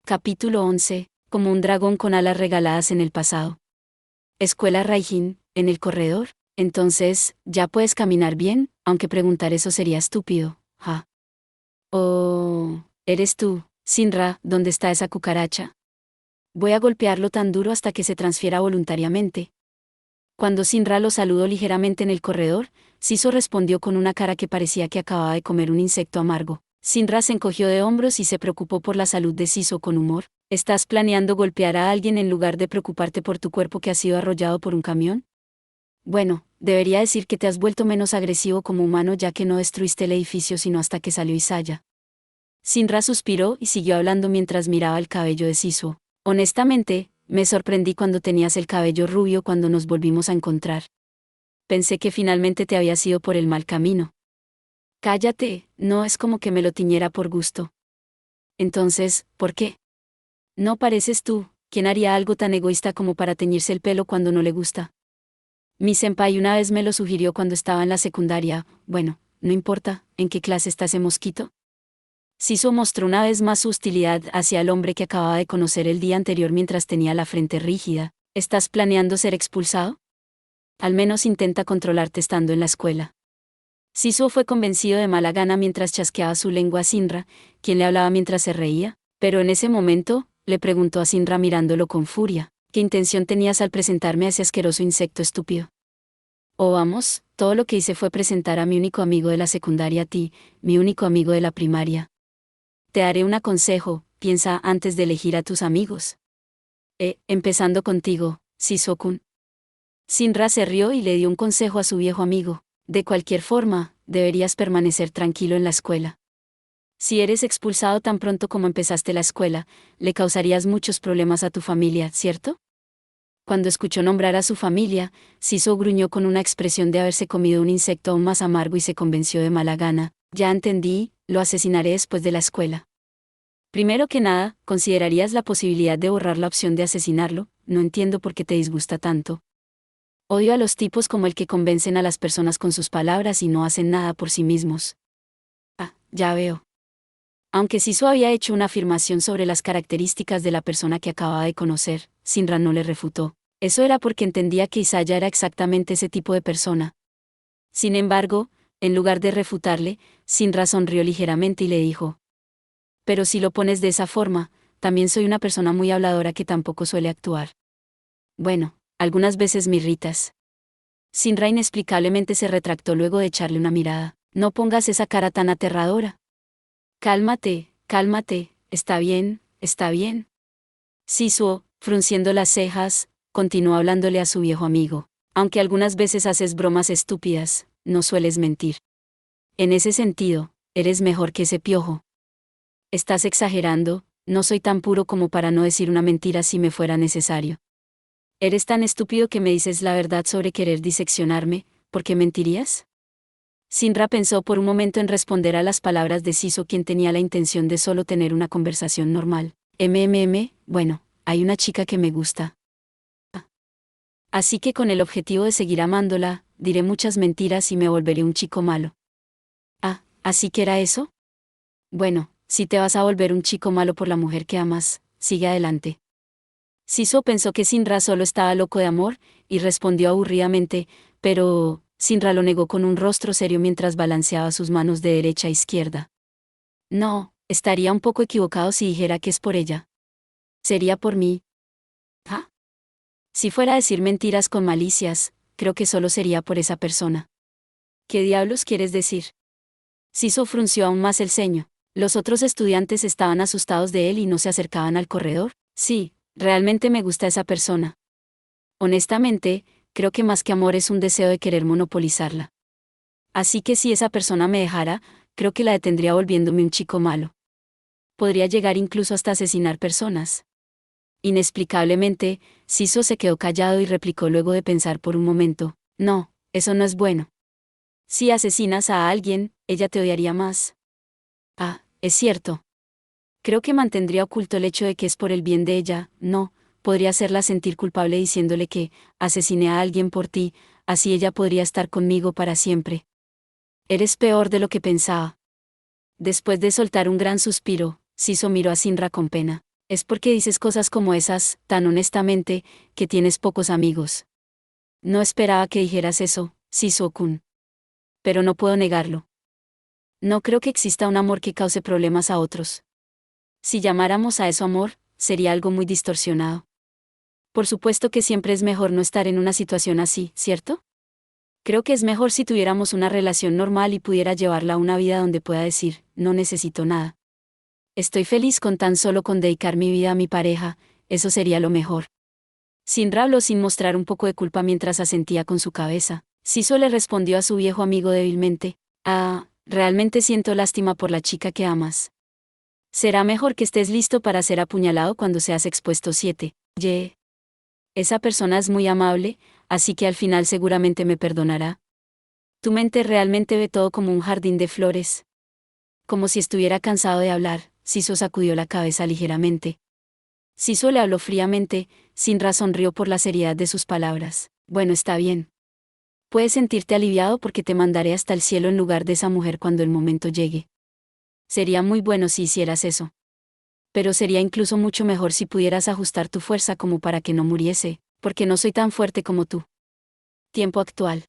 Capítulo 11. Como un dragón con alas regaladas en el pasado. Escuela Raijin, en el corredor. Entonces, ¿ya puedes caminar bien? Aunque preguntar eso sería estúpido. Ja. Oh, eres tú, Sinra, ¿dónde está esa cucaracha? Voy a golpearlo tan duro hasta que se transfiera voluntariamente. Cuando Sinra lo saludó ligeramente en el corredor, Siso respondió con una cara que parecía que acababa de comer un insecto amargo. Sinra se encogió de hombros y se preocupó por la salud de Siso con humor. ¿Estás planeando golpear a alguien en lugar de preocuparte por tu cuerpo que ha sido arrollado por un camión? Bueno, debería decir que te has vuelto menos agresivo como humano ya que no destruiste el edificio sino hasta que salió Isaya. Sinra suspiró y siguió hablando mientras miraba el cabello de Siso. Honestamente, me sorprendí cuando tenías el cabello rubio cuando nos volvimos a encontrar. Pensé que finalmente te habías ido por el mal camino. Cállate, no es como que me lo tiñera por gusto. Entonces, ¿por qué? No pareces tú, ¿quién haría algo tan egoísta como para teñirse el pelo cuando no le gusta? Mi senpai una vez me lo sugirió cuando estaba en la secundaria. Bueno, no importa, ¿en qué clase está ese mosquito? Siso mostró una vez más su hostilidad hacia el hombre que acababa de conocer el día anterior mientras tenía la frente rígida. ¿Estás planeando ser expulsado? Al menos intenta controlarte estando en la escuela. Siso fue convencido de mala gana mientras chasqueaba su lengua a Sinra, quien le hablaba mientras se reía, pero en ese momento, le preguntó a Sinra mirándolo con furia, ¿qué intención tenías al presentarme a ese asqueroso insecto estúpido? Oh vamos, todo lo que hice fue presentar a mi único amigo de la secundaria a ti, mi único amigo de la primaria. Te daré un consejo, piensa antes de elegir a tus amigos. Empezando contigo, Siso-kun. Sinra se rió y le dio un consejo a su viejo amigo. De cualquier forma, deberías permanecer tranquilo en la escuela. Si eres expulsado tan pronto como empezaste la escuela, le causarías muchos problemas a tu familia, ¿cierto? Cuando escuchó nombrar a su familia, Siso gruñó con una expresión de haberse comido un insecto aún más amargo y se convenció de mala gana. Ya entendí, lo asesinaré después de la escuela. Primero que nada, ¿considerarías la posibilidad de borrar la opción de asesinarlo? No entiendo por qué te disgusta tanto. Odio a los tipos como el que convencen a las personas con sus palabras y no hacen nada por sí mismos. Ah, ya veo. Aunque Siso había hecho una afirmación sobre las características de la persona que acababa de conocer, Sinra no le refutó. Eso era porque entendía que Isaya era exactamente ese tipo de persona. Sin embargo, en lugar de refutarle, Sinra sonrió ligeramente y le dijo: pero si lo pones de esa forma, también soy una persona muy habladora que tampoco suele actuar. Bueno, algunas veces me irritas. Sinra inexplicablemente se retractó luego de echarle una mirada. No pongas esa cara tan aterradora. Cálmate, cálmate, está bien, está bien. Sisuo, frunciendo las cejas, continuó hablándole a su viejo amigo. Aunque algunas veces haces bromas estúpidas, no sueles mentir. En ese sentido, eres mejor que ese piojo. Estás exagerando, no soy tan puro como para no decir una mentira si me fuera necesario. Eres tan estúpido que me dices la verdad sobre querer diseccionarme, ¿por qué mentirías? Sinra pensó por un momento en responder a las palabras de Siso, quien tenía la intención de solo tener una conversación normal. Bueno, hay una chica que me gusta. Así que con el objetivo de seguir amándola, diré muchas mentiras y me volveré un chico malo. ¿Así que era eso? Bueno, si te vas a volver un chico malo por la mujer que amas, sigue adelante. Siso pensó que Sinra solo estaba loco de amor, y respondió aburridamente, pero Sinra lo negó con un rostro serio mientras balanceaba sus manos de derecha a izquierda. No, estaría un poco equivocado si dijera que es por ella. Sería por mí. ¿Ah? Si fuera a decir mentiras con malicias, creo que solo sería por esa persona. ¿Qué diablos quieres decir? Siso frunció aún más el ceño. Los otros estudiantes estaban asustados de él y no se acercaban al corredor. Sí, realmente me gusta esa persona. Honestamente, creo que más que amor es un deseo de querer monopolizarla. Así que si esa persona me dejara, creo que la detendría volviéndome un chico malo. Podría llegar incluso hasta asesinar personas. Inexplicablemente, Siso se quedó callado y replicó luego de pensar por un momento: no, eso no es bueno. Si asesinas a alguien, ella te odiaría más. Es cierto. Creo que mantendría oculto el hecho de que es por el bien de ella. No, podría hacerla sentir culpable diciéndole que asesiné a alguien por ti, así ella podría estar conmigo para siempre. Eres peor de lo que pensaba. Después de soltar un gran suspiro, Siso miró a Sinra con pena. Es porque dices cosas como esas, tan honestamente, que tienes pocos amigos. No esperaba que dijeras eso, Sisu-kun. Pero no puedo negarlo. No creo que exista un amor que cause problemas a otros. Si llamáramos a eso amor, sería algo muy distorsionado. Por supuesto que siempre es mejor no estar en una situación así, ¿cierto? Creo que es mejor si tuviéramos una relación normal y pudiera llevarla a una vida donde pueda decir, no necesito nada. Estoy feliz con tan solo con dedicar mi vida a mi pareja, eso sería lo mejor. Sin habló sin mostrar un poco de culpa mientras asentía con su cabeza. Siso le respondió a su viejo amigo débilmente, realmente siento lástima por la chica que amas. Será mejor que estés listo para ser apuñalado cuando seas expuesto 7. Esa persona es muy amable, así que al final seguramente me perdonará. Tu mente realmente ve todo como un jardín de flores. Como si estuviera cansado de hablar, Siso sacudió la cabeza ligeramente. Siso le habló fríamente, Sinra sonrió por la seriedad de sus palabras. Bueno, está bien. Puedes sentirte aliviado porque te mandaré hasta el cielo en lugar de esa mujer cuando el momento llegue. Sería muy bueno si hicieras eso. Pero sería incluso mucho mejor si pudieras ajustar tu fuerza como para que no muriese, porque no soy tan fuerte como tú. Tiempo actual.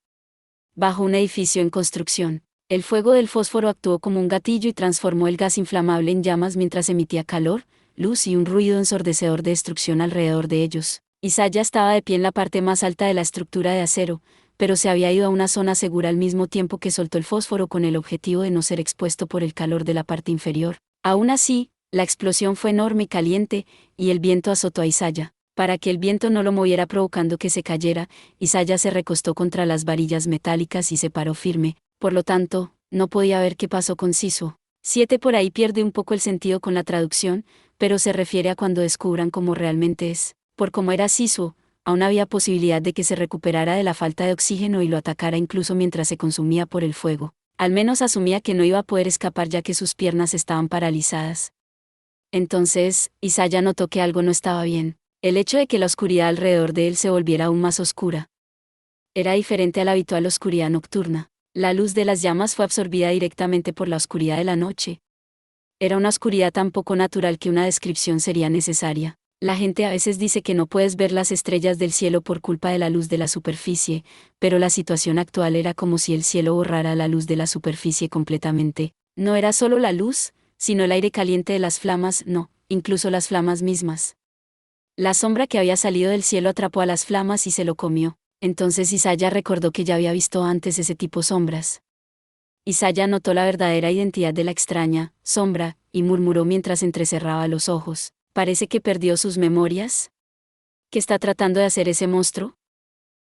Bajo un edificio en construcción, el fuego del fósforo actuó como un gatillo y transformó el gas inflamable en llamas mientras emitía calor, luz y un ruido ensordecedor de destrucción alrededor de ellos. Isaya estaba de pie en la parte más alta de la estructura de acero, pero se había ido a una zona segura al mismo tiempo que soltó el fósforo con el objetivo de no ser expuesto por el calor de la parte inferior. Aún así, la explosión fue enorme y caliente, y el viento azotó a Isaya. Para que el viento no lo moviera provocando que se cayera, Isaya se recostó contra las varillas metálicas y se paró firme, por lo tanto, no podía ver qué pasó con Sisu. 7 por ahí pierde un poco el sentido con la traducción, pero se refiere a cuando descubran cómo realmente es. Por cómo era Sisu, aún había posibilidad de que se recuperara de la falta de oxígeno y lo atacara incluso mientras se consumía por el fuego. Al menos asumía que no iba a poder escapar ya que sus piernas estaban paralizadas. Entonces, Isaya notó que algo no estaba bien. El hecho de que la oscuridad alrededor de él se volviera aún más oscura. Era diferente a la habitual oscuridad nocturna. La luz de las llamas fue absorbida directamente por la oscuridad de la noche. Era una oscuridad tan poco natural que una descripción sería necesaria. La gente a veces dice que no puedes ver las estrellas del cielo por culpa de la luz de la superficie, pero la situación actual era como si el cielo borrara la luz de la superficie completamente. No era solo la luz, sino el aire caliente de las flamas, no, incluso las flamas mismas. La sombra que había salido del cielo atrapó a las flamas y se lo comió. Entonces Isaya recordó que ya había visto antes ese tipo sombras. Isaya notó la verdadera identidad de la extraña sombra, y murmuró mientras entrecerraba los ojos. Parece que perdió sus memorias. ¿Qué está tratando de hacer ese monstruo?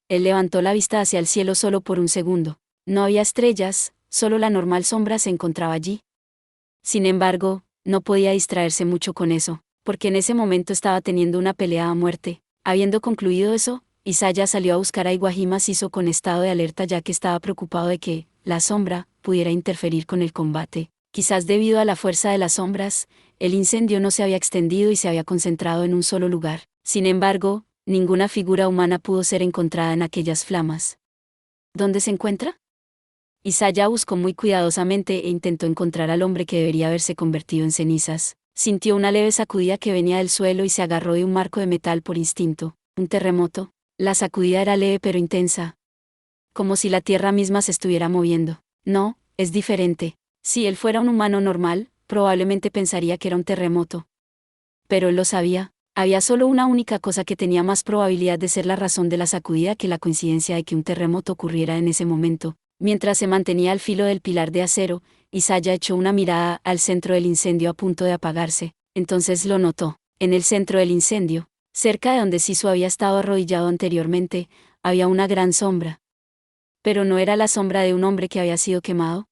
Él levantó la vista hacia el cielo solo por un segundo. No había estrellas, solo la normal sombra se encontraba allí. Sin embargo, no podía distraerse mucho con eso, porque en ese momento estaba teniendo una pelea a muerte. Habiendo concluido eso, Isaya salió a buscar a Iwajima Siso con estado de alerta ya que estaba preocupado de que, la sombra, pudiera interferir con el combate. Quizás debido a la fuerza de las sombras, el incendio no se había extendido y se había concentrado en un solo lugar. Sin embargo, ninguna figura humana pudo ser encontrada en aquellas flamas. ¿Dónde se encuentra? Isaya buscó muy cuidadosamente e intentó encontrar al hombre que debería haberse convertido en cenizas. Sintió una leve sacudida que venía del suelo y se agarró de un marco de metal por instinto. ¿Un terremoto? La sacudida era leve pero intensa. Como si la tierra misma se estuviera moviendo. No, es diferente. Si él fuera un humano normal, probablemente pensaría que era un terremoto. Pero él lo sabía. Había solo una única cosa que tenía más probabilidad de ser la razón de la sacudida que la coincidencia de que un terremoto ocurriera en ese momento. Mientras se mantenía al filo del pilar de acero, Isaya echó una mirada al centro del incendio a punto de apagarse. Entonces lo notó. En el centro del incendio, cerca de donde Sisu había estado arrodillado anteriormente, había una gran sombra. Pero no era la sombra de un hombre que había sido quemado.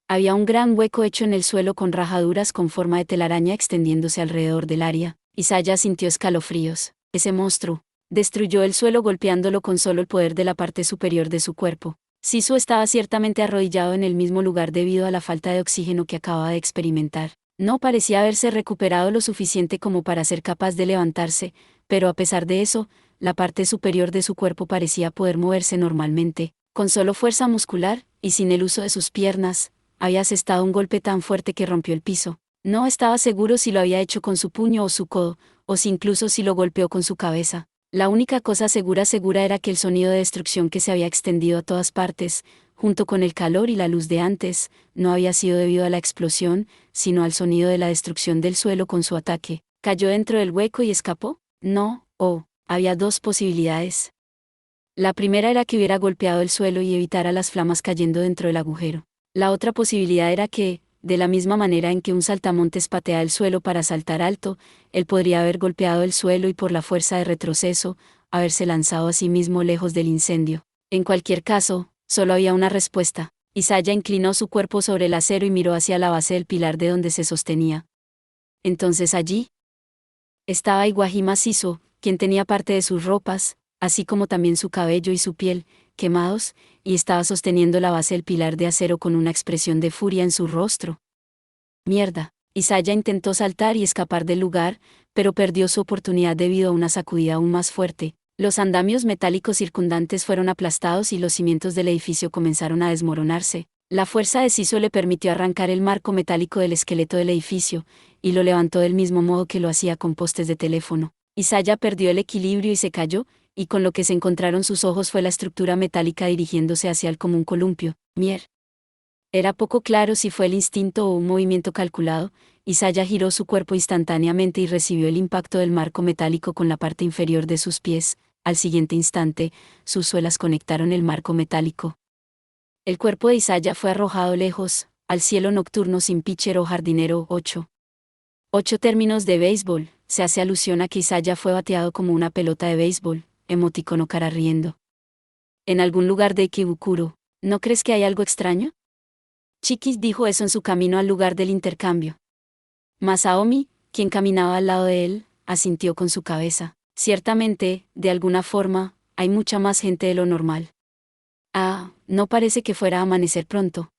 Había un gran hueco hecho en el suelo con rajaduras con forma de telaraña extendiéndose alrededor del área. Isaya sintió escalofríos. Ese monstruo destruyó el suelo golpeándolo con solo el poder de la parte superior de su cuerpo. Sisu estaba ciertamente arrodillado en el mismo lugar debido a la falta de oxígeno que acababa de experimentar. No parecía haberse recuperado lo suficiente como para ser capaz de levantarse, pero a pesar de eso, la parte superior de su cuerpo parecía poder moverse normalmente, con solo fuerza muscular, y sin el uso de sus piernas. Había asestado un golpe tan fuerte que rompió el piso. No estaba seguro si lo había hecho con su puño o su codo, o si incluso si lo golpeó con su cabeza. La única cosa segura era que el sonido de destrucción que se había extendido a todas partes, junto con el calor y la luz de antes, no había sido debido a la explosión, sino al sonido de la destrucción del suelo con su ataque. ¿Cayó dentro del hueco y escapó? No, había dos posibilidades. La primera era que hubiera golpeado el suelo y evitara las flamas cayendo dentro del agujero. La otra posibilidad era que, de la misma manera en que un saltamontes patea el suelo para saltar alto, él podría haber golpeado el suelo y por la fuerza de retroceso, haberse lanzado a sí mismo lejos del incendio. En cualquier caso, solo había una respuesta. Isaya inclinó su cuerpo sobre el acero y miró hacia la base del pilar de donde se sostenía. Entonces allí estaba Iwaji macizo, quien tenía parte de sus ropas, así como también su cabello y su piel, quemados, y estaba sosteniendo la base del pilar de acero con una expresión de furia en su rostro. Mierda. Isaya intentó saltar y escapar del lugar, pero perdió su oportunidad debido a una sacudida aún más fuerte. Los andamios metálicos circundantes fueron aplastados y los cimientos del edificio comenzaron a desmoronarse. La fuerza de Siso le permitió arrancar el marco metálico del esqueleto del edificio, y lo levantó del mismo modo que lo hacía con postes de teléfono. Isaya perdió el equilibrio y se cayó, y con lo que se encontraron sus ojos fue la estructura metálica dirigiéndose hacia él como un columpio. Era poco claro si fue el instinto o un movimiento calculado. Isaya giró su cuerpo instantáneamente y recibió el impacto del marco metálico con la parte inferior de sus pies. Al siguiente instante, sus suelas conectaron el marco metálico. El cuerpo de Isaya fue arrojado lejos, al cielo nocturno sin pitcher o jardinero. 8 términos de béisbol. Se hace alusión a que Isaya fue bateado como una pelota de béisbol. Emoticono cara riendo. En algún lugar de Ikebukuro, ¿no crees que hay algo extraño? Chiki dijo eso en su camino al lugar del intercambio. Masaomi, quien caminaba al lado de él, asintió con su cabeza. Ciertamente, de alguna forma, hay mucha más gente de lo normal. No parece que fuera a amanecer pronto.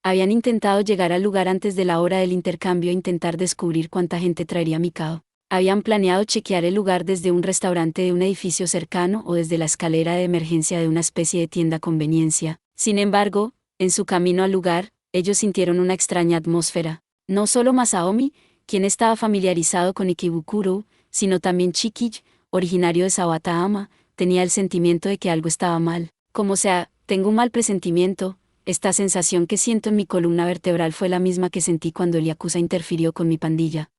Habían intentado llegar al lugar antes de la hora del intercambio e intentar descubrir cuánta gente traería Mikado. Habían planeado chequear el lugar desde un restaurante de un edificio cercano o desde la escalera de emergencia de una especie de tienda a conveniencia. Sin embargo, en su camino al lugar, ellos sintieron una extraña atmósfera. No solo Masaomi, quien estaba familiarizado con Ikebukuro, sino también Chikij, originario de Sawataama, tenía el sentimiento de que algo estaba mal. Como sea, tengo un mal presentimiento. Esta sensación que siento en mi columna vertebral fue la misma que sentí cuando el Yakuza interfirió con mi pandilla.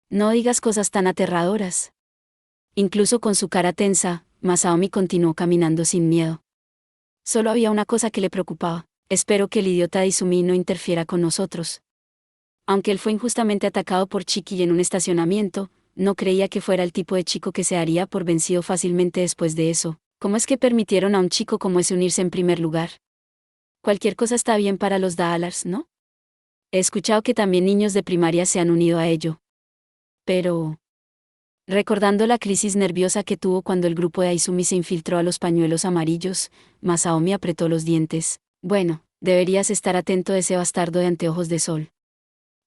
No digas cosas tan aterradoras. Incluso con su cara tensa, Masaomi continuó caminando sin miedo. Solo había una cosa que le preocupaba. Espero que el idiota de Izumi no interfiera con nosotros. Aunque él fue injustamente atacado por Chiki en un estacionamiento, no creía que fuera el tipo de chico que se daría por vencido fácilmente después de eso. ¿Cómo es que permitieron a un chico como ese unirse en primer lugar? Cualquier cosa está bien para los Daalars, ¿no? He escuchado que también niños de primaria se han unido a ello. Pero... Recordando la crisis nerviosa que tuvo cuando el grupo de Aizumi se infiltró a los pañuelos amarillos, Masaomi apretó los dientes. Bueno, deberías estar atento a ese bastardo de anteojos de sol.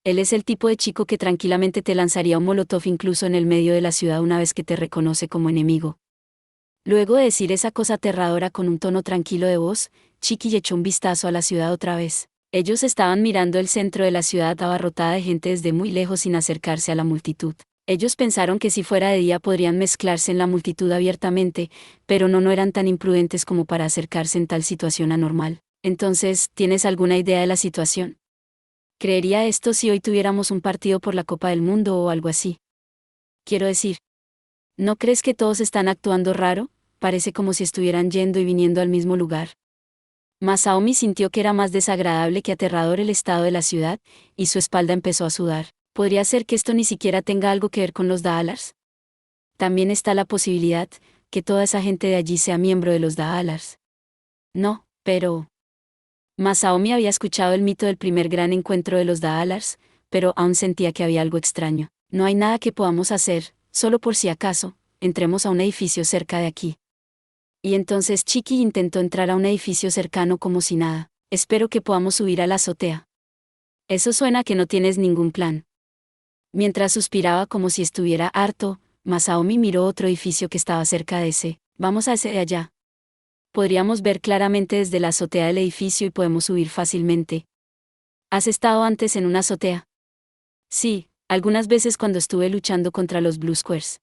Él es el tipo de chico que tranquilamente te lanzaría un molotov incluso en el medio de la ciudad una vez que te reconoce como enemigo. Luego de decir esa cosa aterradora con un tono tranquilo de voz, Chiki echó un vistazo a la ciudad otra vez. Ellos estaban mirando el centro de la ciudad abarrotada de gente desde muy lejos sin acercarse a la multitud. Ellos pensaron que si fuera de día podrían mezclarse en la multitud abiertamente, pero no eran tan imprudentes como para acercarse en tal situación anormal. Entonces, ¿tienes alguna idea de la situación? Creería esto si hoy tuviéramos un partido por la Copa del Mundo o algo así. Quiero decir, ¿no crees que todos están actuando raro? Parece como si estuvieran yendo y viniendo al mismo lugar. Masaomi sintió que era más desagradable que aterrador el estado de la ciudad, y su espalda empezó a sudar. ¿Podría ser que esto ni siquiera tenga algo que ver con los Daalars? También está la posibilidad que toda esa gente de allí sea miembro de los Daalars. No, pero... Masaomi había escuchado el mito del primer gran encuentro de los Daalars, pero aún sentía que había algo extraño. No hay nada que podamos hacer, solo por si acaso, entremos a un edificio cerca de aquí. Y entonces Chiki intentó entrar a un edificio cercano como si nada. Espero que podamos subir a la azotea. Eso suena a que no tienes ningún plan. Mientras suspiraba como si estuviera harto, Masaomi miró otro edificio que estaba cerca de ese. Vamos a ese de allá. Podríamos ver claramente desde la azotea del edificio y podemos subir fácilmente. ¿Has estado antes en una azotea? Sí, algunas veces cuando estuve luchando contra los Blue Squares.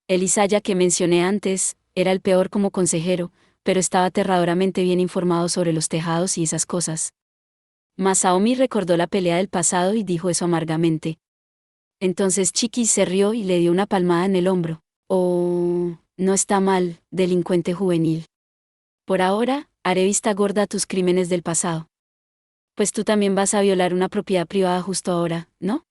El Isaiah que mencioné antes, era el peor como consejero, pero estaba aterradoramente bien informado sobre los tejados y esas cosas. Masaomi recordó la pelea del pasado y dijo eso amargamente. Entonces Chiqui se rió y le dio una palmada en el hombro. Oh, no está mal, delincuente juvenil. Por ahora, haré vista gorda a tus crímenes del pasado. Pues tú también vas a violar una propiedad privada justo ahora, ¿no?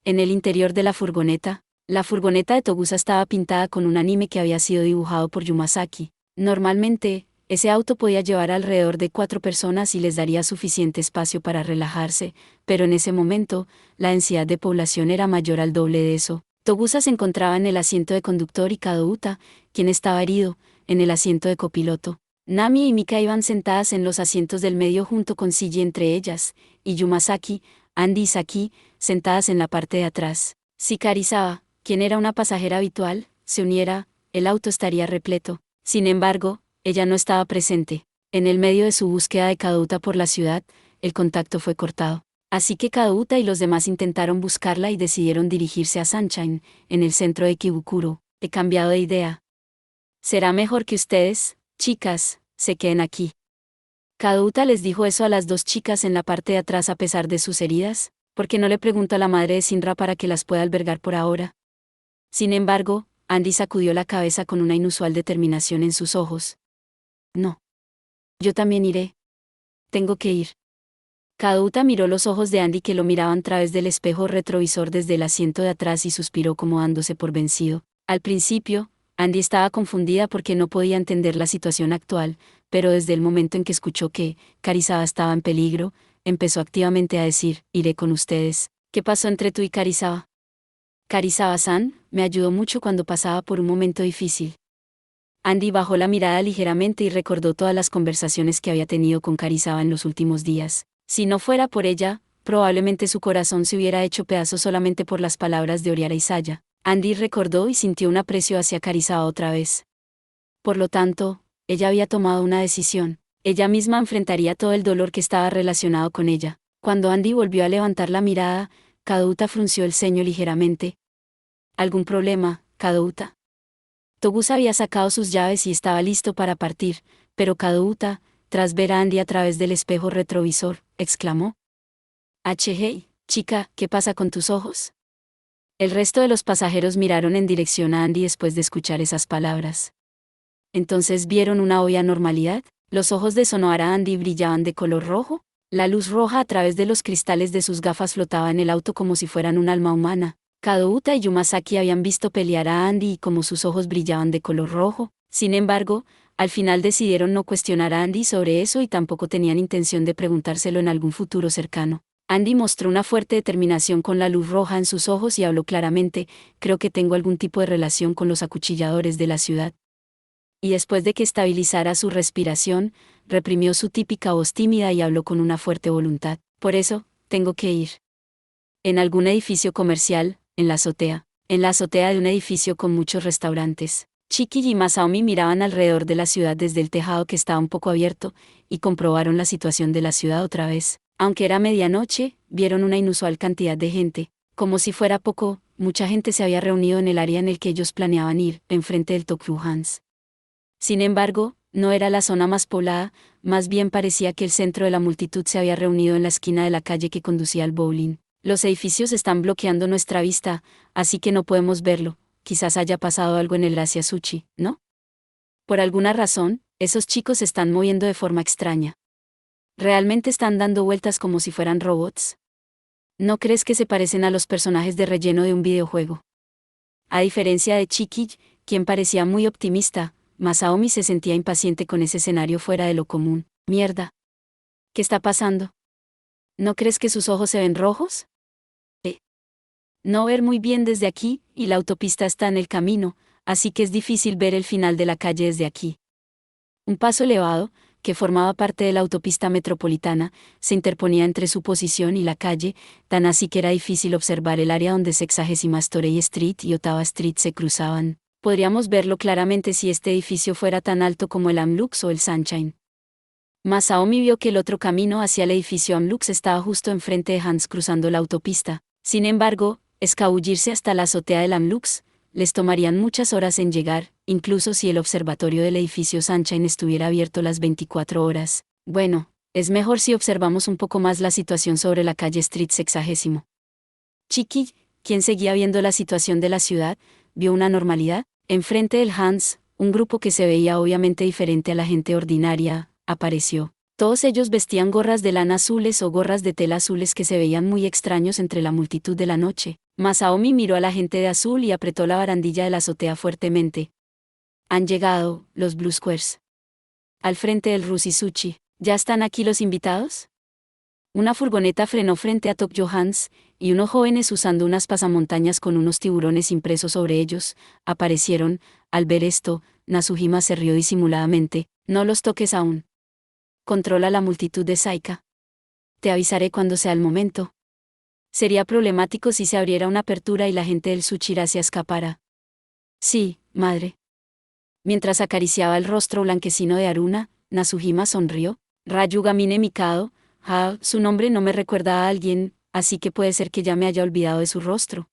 En el interior de la furgoneta de Togusa estaba pintada con un anime que había sido dibujado por Yumasaki. Normalmente, ese auto podía llevar alrededor de 4 personas y les daría suficiente espacio para relajarse, pero en ese momento, la densidad de población era mayor al doble de eso. Togusa se encontraba en el asiento de conductor y Kadouta, quien estaba herido, en el asiento de copiloto. Nami y Mika iban sentadas en los asientos del medio junto con Sigi entre ellas, y Yumasaki, Andy y Saki, sentadas en la parte de atrás. Si Karisawa, quien era una pasajera habitual, se uniera, el auto estaría repleto. Sin embargo, ella no estaba presente. En el medio de su búsqueda de Kadouta por la ciudad, el contacto fue cortado. Así que Kadouta y los demás intentaron buscarla y decidieron dirigirse a Sunshine, en el centro de Kibukuro. He cambiado de idea. Será mejor que ustedes, chicas, se queden aquí. Kadouta les dijo eso a las 2 chicas en la parte de atrás a pesar de sus heridas, porque no le preguntó a la madre de Sinra para que las pueda albergar por ahora. Sin embargo, Andy sacudió la cabeza con una inusual determinación en sus ojos. No. Yo también iré. Tengo que ir. Kadouta miró los ojos de Andy que lo miraban a través del espejo retrovisor desde el asiento de atrás y suspiró como dándose por vencido. Al principio, Andy estaba confundida porque no podía entender la situación actual, pero desde el momento en que escuchó que Karisawa estaba en peligro, empezó activamente a decir, iré con ustedes. ¿Qué pasó entre tú y Karisawa? Karisawa-san, me ayudó mucho cuando pasaba por un momento difícil. Andy bajó la mirada ligeramente y recordó todas las conversaciones que había tenido con Karisawa en los últimos días. Si no fuera por ella, probablemente su corazón se hubiera hecho pedazos solamente por las palabras de Oriara Isaya. Andy recordó y sintió un aprecio hacia Karisawa otra vez. Por lo tanto, ella había tomado una decisión. Ella misma enfrentaría todo el dolor que estaba relacionado con ella. Cuando Andy volvió a levantar la mirada, Kadouta frunció el ceño ligeramente. ¿Algún problema, Kadouta? Togusa había sacado sus llaves y estaba listo para partir, pero Kadouta, tras ver a Andy a través del espejo retrovisor, exclamó. Hey, chica, ¿qué pasa con tus ojos? El resto de los pasajeros miraron en dirección a Andy después de escuchar esas palabras. Entonces vieron una obvia normalidad. Los ojos de Sonohara Andy brillaban de color rojo. La luz roja a través de los cristales de sus gafas flotaba en el auto como si fueran un alma humana. Kadouta y Yumasaki habían visto pelear a Andy y como sus ojos brillaban de color rojo. Sin embargo, al final decidieron no cuestionar a Andy sobre eso y tampoco tenían intención de preguntárselo en algún futuro cercano. Andy mostró una fuerte determinación con la luz roja en sus ojos y habló claramente, creo que tengo algún tipo de relación con los acuchilladores de la ciudad. Y después de que estabilizara su respiración, reprimió su típica voz tímida y habló con una fuerte voluntad. Por eso, tengo que ir. En algún edificio comercial, en la azotea de un edificio con muchos restaurantes. Chiki y Masaomi miraban alrededor de la ciudad desde el tejado que estaba un poco abierto, y comprobaron la situación de la ciudad otra vez. Aunque era medianoche, vieron una inusual cantidad de gente. Como si fuera poco, mucha gente se había reunido en el área en el que ellos planeaban ir, enfrente del Tokyo Hands. Sin embargo, no era la zona más poblada, más bien parecía que el centro de la multitud se había reunido en la esquina de la calle que conducía al bowling. Los edificios están bloqueando nuestra vista, así que no podemos verlo. Quizás haya pasado algo en el Gracia Sushi, ¿no? Por alguna razón, esos chicos se están moviendo de forma extraña. ¿Realmente están dando vueltas como si fueran robots? ¿No crees que se parecen a los personajes de relleno de un videojuego? A diferencia de Chiki, quien parecía muy optimista, Masaomi se sentía impaciente con ese escenario fuera de lo común. Mierda. ¿Qué está pasando? ¿No crees que sus ojos se ven rojos? No ver muy bien desde aquí, y la autopista está en el camino, así que es difícil ver el final de la calle desde aquí. Un paso elevado, que formaba parte de la autopista metropolitana, se interponía entre su posición y la calle, tan así que era difícil observar el área donde 60ª Storey Street y Ottawa Street se cruzaban. Podríamos verlo claramente si este edificio fuera tan alto como el Amlux o el Sunshine. Masaomi vio que el otro camino hacia el edificio Amlux estaba justo enfrente de Hans cruzando la autopista. Sin embargo, escabullirse hasta la azotea del Amlux les tomarían muchas horas en llegar, incluso si el observatorio del edificio Sunshine estuviera abierto las 24 horas. Bueno, es mejor si observamos un poco más la situación sobre la calle Street 60. Chiqui, quien seguía viendo la situación de la ciudad, vio una normalidad. Enfrente del Hans, un grupo que se veía obviamente diferente a la gente ordinaria, apareció. Todos ellos vestían gorras de lana azules o gorras de tela azules que se veían muy extraños entre la multitud de la noche. Masaomi miró a la gente de azul y apretó la barandilla de la azotea fuertemente. Han llegado, los Blue Squares. Al frente del Rusisuchi. ¿Ya están aquí los invitados? Una furgoneta frenó frente a Tokyo Hans, y unos jóvenes usando unas pasamontañas con unos tiburones impresos sobre ellos, aparecieron. Al ver esto, Nasuhima se rió disimuladamente. No los toques aún. Controla la multitud de Saika. Te avisaré cuando sea el momento. Sería problemático si se abriera una apertura y la gente del Tsuchira se escapara. Sí, madre. Mientras acariciaba el rostro blanquecino de Aruna, Nasuhima sonrió. Ryugamine Mikado, su nombre no me recuerda a alguien, así que puede ser que ya me haya olvidado de su rostro.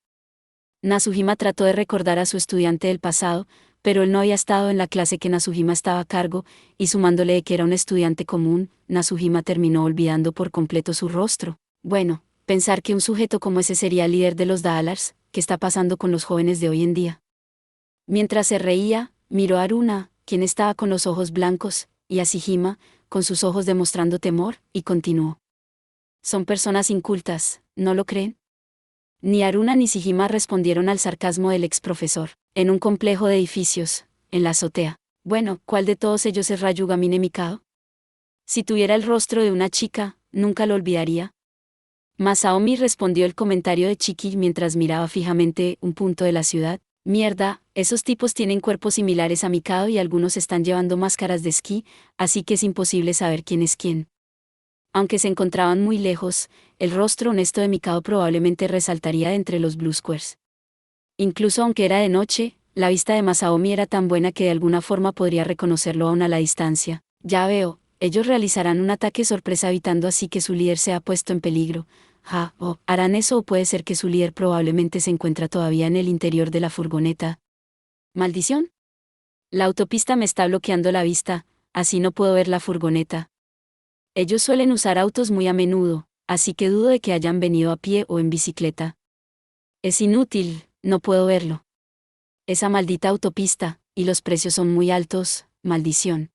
Nasuhima trató de recordar a su estudiante del pasado, pero él no había estado en la clase que Nasuhima estaba a cargo, y sumándole de que era un estudiante común, Nasuhima terminó olvidando por completo su rostro. Bueno, pensar que un sujeto como ese sería el líder de los Daalars, ¿qué está pasando con los jóvenes de hoy en día? Mientras se reía, miró a Aruna, quien estaba con los ojos blancos, y a Shihima, con sus ojos demostrando temor, y continuó. Son personas incultas, ¿no lo creen? Ni Aruna ni Shihima respondieron al sarcasmo del ex profesor. En un complejo de edificios, en la azotea. Bueno, ¿cuál de todos ellos es Ryugamine Mikado? Si tuviera el rostro de una chica, nunca lo olvidaría. Masaomi respondió el comentario de Chiki mientras miraba fijamente un punto de la ciudad. Mierda, esos tipos tienen cuerpos similares a Mikado y algunos están llevando máscaras de esquí, así que es imposible saber quién es quién. Aunque se encontraban muy lejos, el rostro honesto de Mikado probablemente resaltaría de entre los Blue Squares. Incluso aunque era de noche, la vista de Masaomi era tan buena que de alguna forma podría reconocerlo aún a la distancia. Ya veo, ellos realizarán un ataque sorpresa evitando así que su líder sea puesto en peligro. Harán eso o puede ser que su líder probablemente se encuentra todavía en el interior de la furgoneta. ¿Maldición? La autopista me está bloqueando la vista, así no puedo ver la furgoneta. Ellos suelen usar autos muy a menudo, así que dudo de que hayan venido a pie o en bicicleta. Es inútil, no puedo verlo. Esa maldita autopista, y los precios son muy altos, maldición.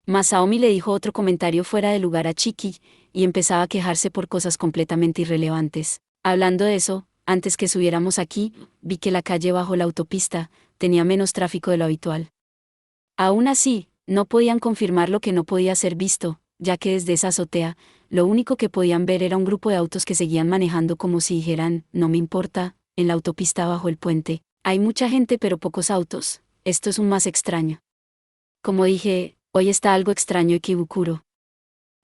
Masaomi le dijo otro comentario fuera de lugar a Chiki, y empezaba a quejarse por cosas completamente irrelevantes. Hablando de eso, antes que subiéramos aquí, vi que la calle bajo la autopista tenía menos tráfico de lo habitual. Aún así, no podían confirmar lo que no podía ser visto, ya que desde esa azotea, lo único que podían ver era un grupo de autos que seguían manejando como si dijeran, no me importa, en la autopista bajo el puente. Hay mucha gente pero pocos autos, esto es un más extraño. Como dije, hoy está algo extraño Ikebukuro.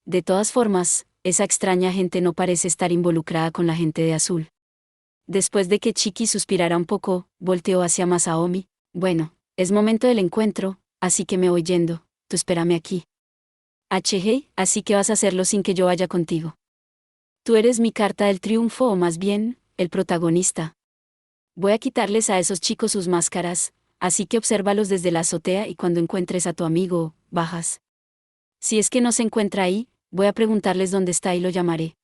De todas formas, esa extraña gente no parece estar involucrada con la gente de azul. Después de que Chiki suspirara un poco, volteó hacia Masaomi. Bueno, es momento del encuentro, así que me voy yendo, tú espérame aquí. Hei, así que vas a hacerlo sin que yo vaya contigo. Tú eres mi carta del triunfo o más bien, el protagonista. Voy a quitarles a esos chicos sus máscaras, así que obsérvalos desde la azotea y cuando encuentres a tu amigo, bajas. Si es que no se encuentra ahí, voy a preguntarles dónde está y lo llamaré.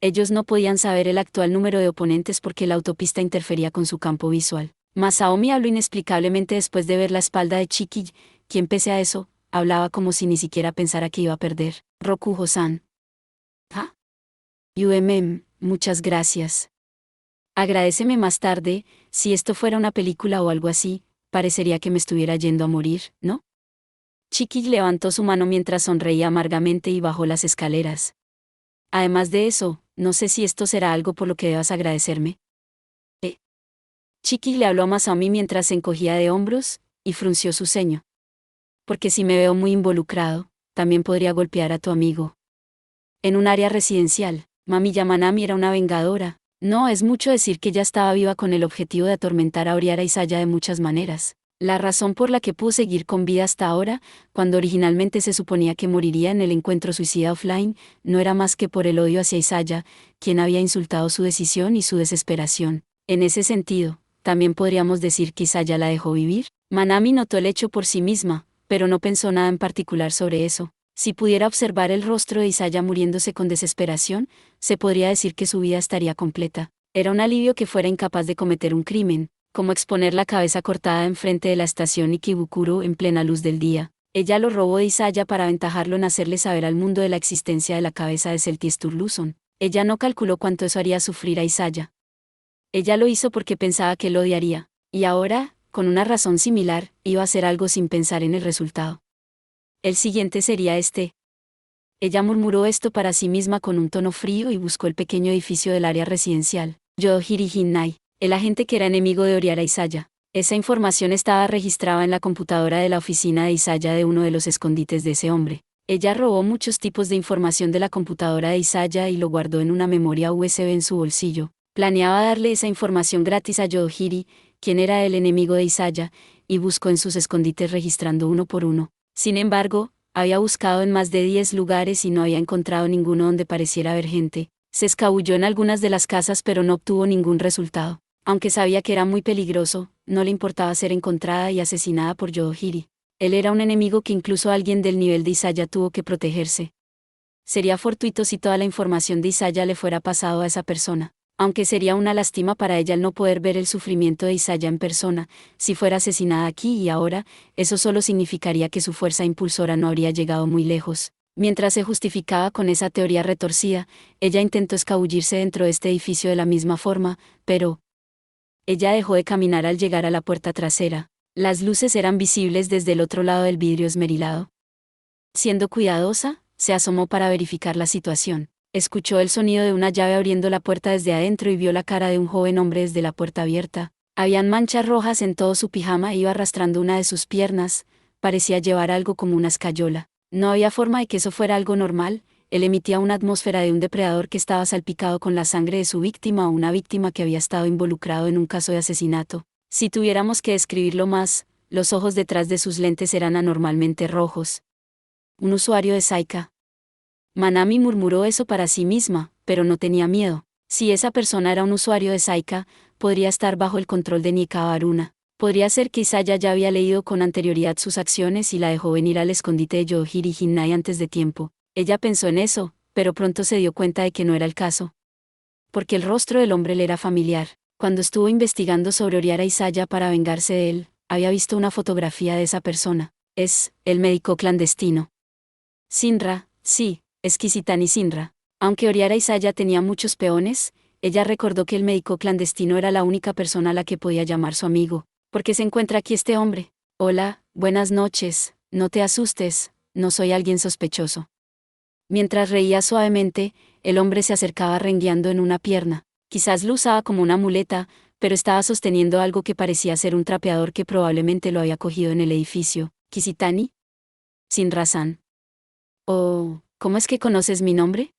Ellos no podían saber el actual número de oponentes porque la autopista interfería con su campo visual. Masaomi habló inexplicablemente después de ver la espalda de Chiki, quien pese a eso, hablaba como si ni siquiera pensara que iba a perder. Rokujo-san. Muchas gracias. Agradéceme más tarde, si esto fuera una película o algo así, parecería que me estuviera yendo a morir, ¿no? Chiki levantó su mano mientras sonreía amargamente y bajó las escaleras. Además de eso, no sé si esto será algo por lo que debas agradecerme. Chiki le habló a Masaomi mientras se encogía de hombros, y frunció su ceño. Porque si me veo muy involucrado, también podría golpear a tu amigo. En un área residencial, Mami Yamanami era una vengadora. No es mucho decir que ya estaba viva con el objetivo de atormentar a Oriara Isaya de muchas maneras. La razón por la que pudo seguir con vida hasta ahora, cuando originalmente se suponía que moriría en el encuentro suicida offline, no era más que por el odio hacia Isaya, quien había insultado su decisión y su desesperación. En ese sentido, también podríamos decir que Isaya la dejó vivir. Manami notó el hecho por sí misma, pero no pensó nada en particular sobre eso. Si pudiera observar el rostro de Isaya muriéndose con desesperación, se podría decir que su vida estaría completa. Era un alivio que fuera incapaz de cometer un crimen, como exponer la cabeza cortada enfrente de la estación Ikebukuro en plena luz del día. Ella lo robó de Isaya para aventajarlo en hacerle saber al mundo de la existencia de la cabeza de Celtis Turluson. Ella no calculó cuánto eso haría sufrir a Isaya. Ella lo hizo porque pensaba que lo odiaría, y ahora, con una razón similar, iba a hacer algo sin pensar en el resultado. El siguiente sería este. Ella murmuró esto para sí misma con un tono frío y buscó el pequeño edificio del área residencial, Yodohiri Hinnai, el agente que era enemigo de Oriara Isaya. Esa información estaba registrada en la computadora de la oficina de Isaya de uno de los escondites de ese hombre. Ella robó muchos tipos de información de la computadora de Isaya y lo guardó en una memoria USB en su bolsillo. Planeaba darle esa información gratis a Yodohiri, quien era el enemigo de Isaya, y buscó en sus escondites registrando uno por uno. Sin embargo, había buscado en más de 10 lugares y no había encontrado ninguno donde pareciera haber gente. Se escabulló en algunas de las casas pero no obtuvo ningún resultado. Aunque sabía que era muy peligroso, no le importaba ser encontrada y asesinada por Yodohiri. Él era un enemigo que incluso alguien del nivel de Isaya tuvo que protegerse. Sería fortuito si toda la información de Isaya le fuera pasado a esa persona. Aunque sería una lástima para ella el no poder ver el sufrimiento de Isaya en persona, si fuera asesinada aquí y ahora, eso solo significaría que su fuerza impulsora no habría llegado muy lejos. Mientras se justificaba con esa teoría retorcida, ella intentó escabullirse dentro de este edificio de la misma forma, pero ella dejó de caminar al llegar a la puerta trasera. Las luces eran visibles desde el otro lado del vidrio esmerilado. Siendo cuidadosa, se asomó para verificar la situación. Escuchó el sonido de una llave abriendo la puerta desde adentro y vio la cara de un joven hombre desde la puerta abierta. Habían manchas rojas en todo su pijama e iba arrastrando una de sus piernas. Parecía llevar algo como una escayola. No había forma de que eso fuera algo normal. Él emitía una atmósfera de un depredador que estaba salpicado con la sangre de su víctima o una víctima que había estado involucrado en un caso de asesinato. Si tuviéramos que describirlo más, los ojos detrás de sus lentes eran anormalmente rojos. Un usuario de Saika. Manami murmuró eso para sí misma, pero no tenía miedo. Si esa persona era un usuario de Saika, podría estar bajo el control de Nikao Aruna. Podría ser que Isaya ya había leído con anterioridad sus acciones y la dejó venir al escondite de Yodohiri Hinnai antes de tiempo. Ella pensó en eso, pero pronto se dio cuenta de que no era el caso. Porque el rostro del hombre le era familiar. Cuando estuvo investigando sobre Oriara Isaya para vengarse de él, había visto una fotografía de esa persona. Es el médico clandestino. Sinra, sí. Es Kisitani Sinra. Aunque Oriara Isaya tenía muchos peones, ella recordó que el médico clandestino era la única persona a la que podía llamar su amigo. ¿Por qué se encuentra aquí este hombre? Hola, buenas noches, no te asustes, no soy alguien sospechoso. Mientras reía suavemente, el hombre se acercaba rengueando en una pierna. Quizás lo usaba como una muleta, pero estaba sosteniendo algo que parecía ser un trapeador que probablemente lo había cogido en el edificio. ¿Kisitani? Sinra-san. Oh. ¿Cómo es que conoces mi nombre?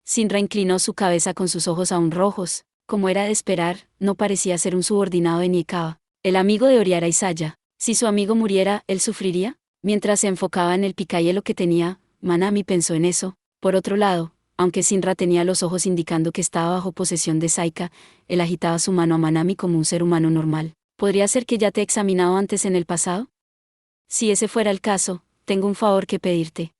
Sinra inclinó su cabeza con sus ojos aún rojos. Como era de esperar, no parecía ser un subordinado de Niikawa, el amigo de Oriara Isaya. Si su amigo muriera, ¿él sufriría? Mientras se enfocaba en el picayelo que tenía, Manami pensó en eso. Por otro lado, aunque Sinra tenía los ojos indicando que estaba bajo posesión de Saika, él agitaba su mano a Manami como un ser humano normal. ¿Podría ser que ya te he examinado antes en el pasado? Si ese fuera el caso, tengo un favor que pedirte.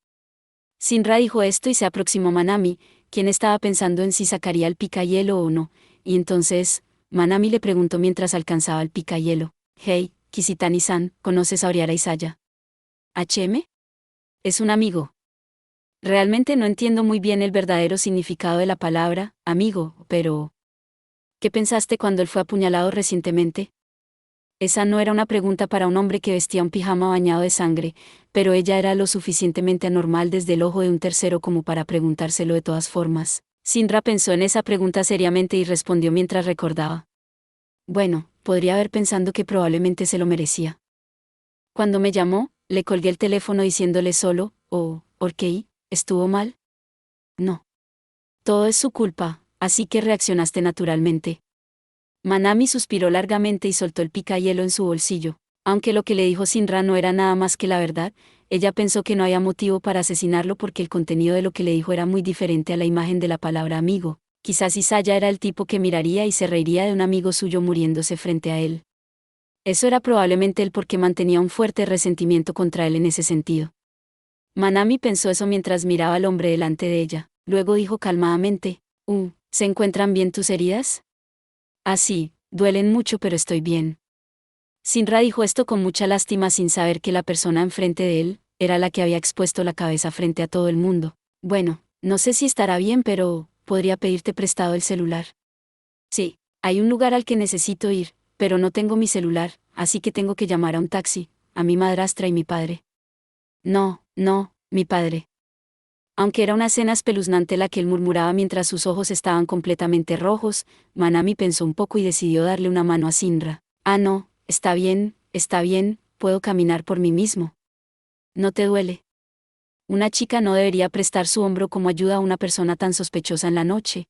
Sinra dijo esto y se aproximó Manami, quien estaba pensando en si sacaría el picayelo o no, y entonces, Manami le preguntó mientras alcanzaba el picayelo. Hey, Kisitani-san, ¿conoces a Oriara Isaya? ¿HM? Es un amigo. Realmente no entiendo muy bien el verdadero significado de la palabra, amigo, pero ¿qué pensaste cuando él fue apuñalado recientemente? Esa no era una pregunta para un hombre que vestía un pijama bañado de sangre, pero ella era lo suficientemente anormal desde el ojo de un tercero como para preguntárselo de todas formas. Sinra pensó en esa pregunta seriamente y respondió mientras recordaba. Bueno, podría haber pensado que probablemente se lo merecía. Cuando me llamó, le colgué el teléfono diciéndole solo, ¿ok? ¿Estuvo mal? No. Todo es su culpa, así que reaccionaste naturalmente. Manami suspiró largamente y soltó el picayelo en su bolsillo. Aunque lo que le dijo Sinra no era nada más que la verdad, ella pensó que no había motivo para asesinarlo porque el contenido de lo que le dijo era muy diferente a la imagen de la palabra amigo. Quizás Isaya era el tipo que miraría y se reiría de un amigo suyo muriéndose frente a él. Eso era probablemente él porque mantenía un fuerte resentimiento contra él en ese sentido. Manami pensó eso mientras miraba al hombre delante de ella. Luego dijo calmadamente, ¿se encuentran bien tus heridas? Ah, sí, duelen mucho pero estoy bien. Sinra dijo esto con mucha lástima sin saber que la persona enfrente de él era la que había expuesto la cabeza frente a todo el mundo. Bueno, no sé si estará bien, pero ¿podría pedirte prestado el celular? Sí, hay un lugar al que necesito ir, pero no tengo mi celular, así que tengo que llamar a un taxi, a mi madrastra y mi padre. No, no, mi padre. Aunque era una escena espeluznante la que él murmuraba mientras sus ojos estaban completamente rojos, Manami pensó un poco y decidió darle una mano a Sinra. Ah, no, está bien, puedo caminar por mí mismo. ¿No te duele? Una chica no debería prestar su hombro como ayuda a una persona tan sospechosa en la noche.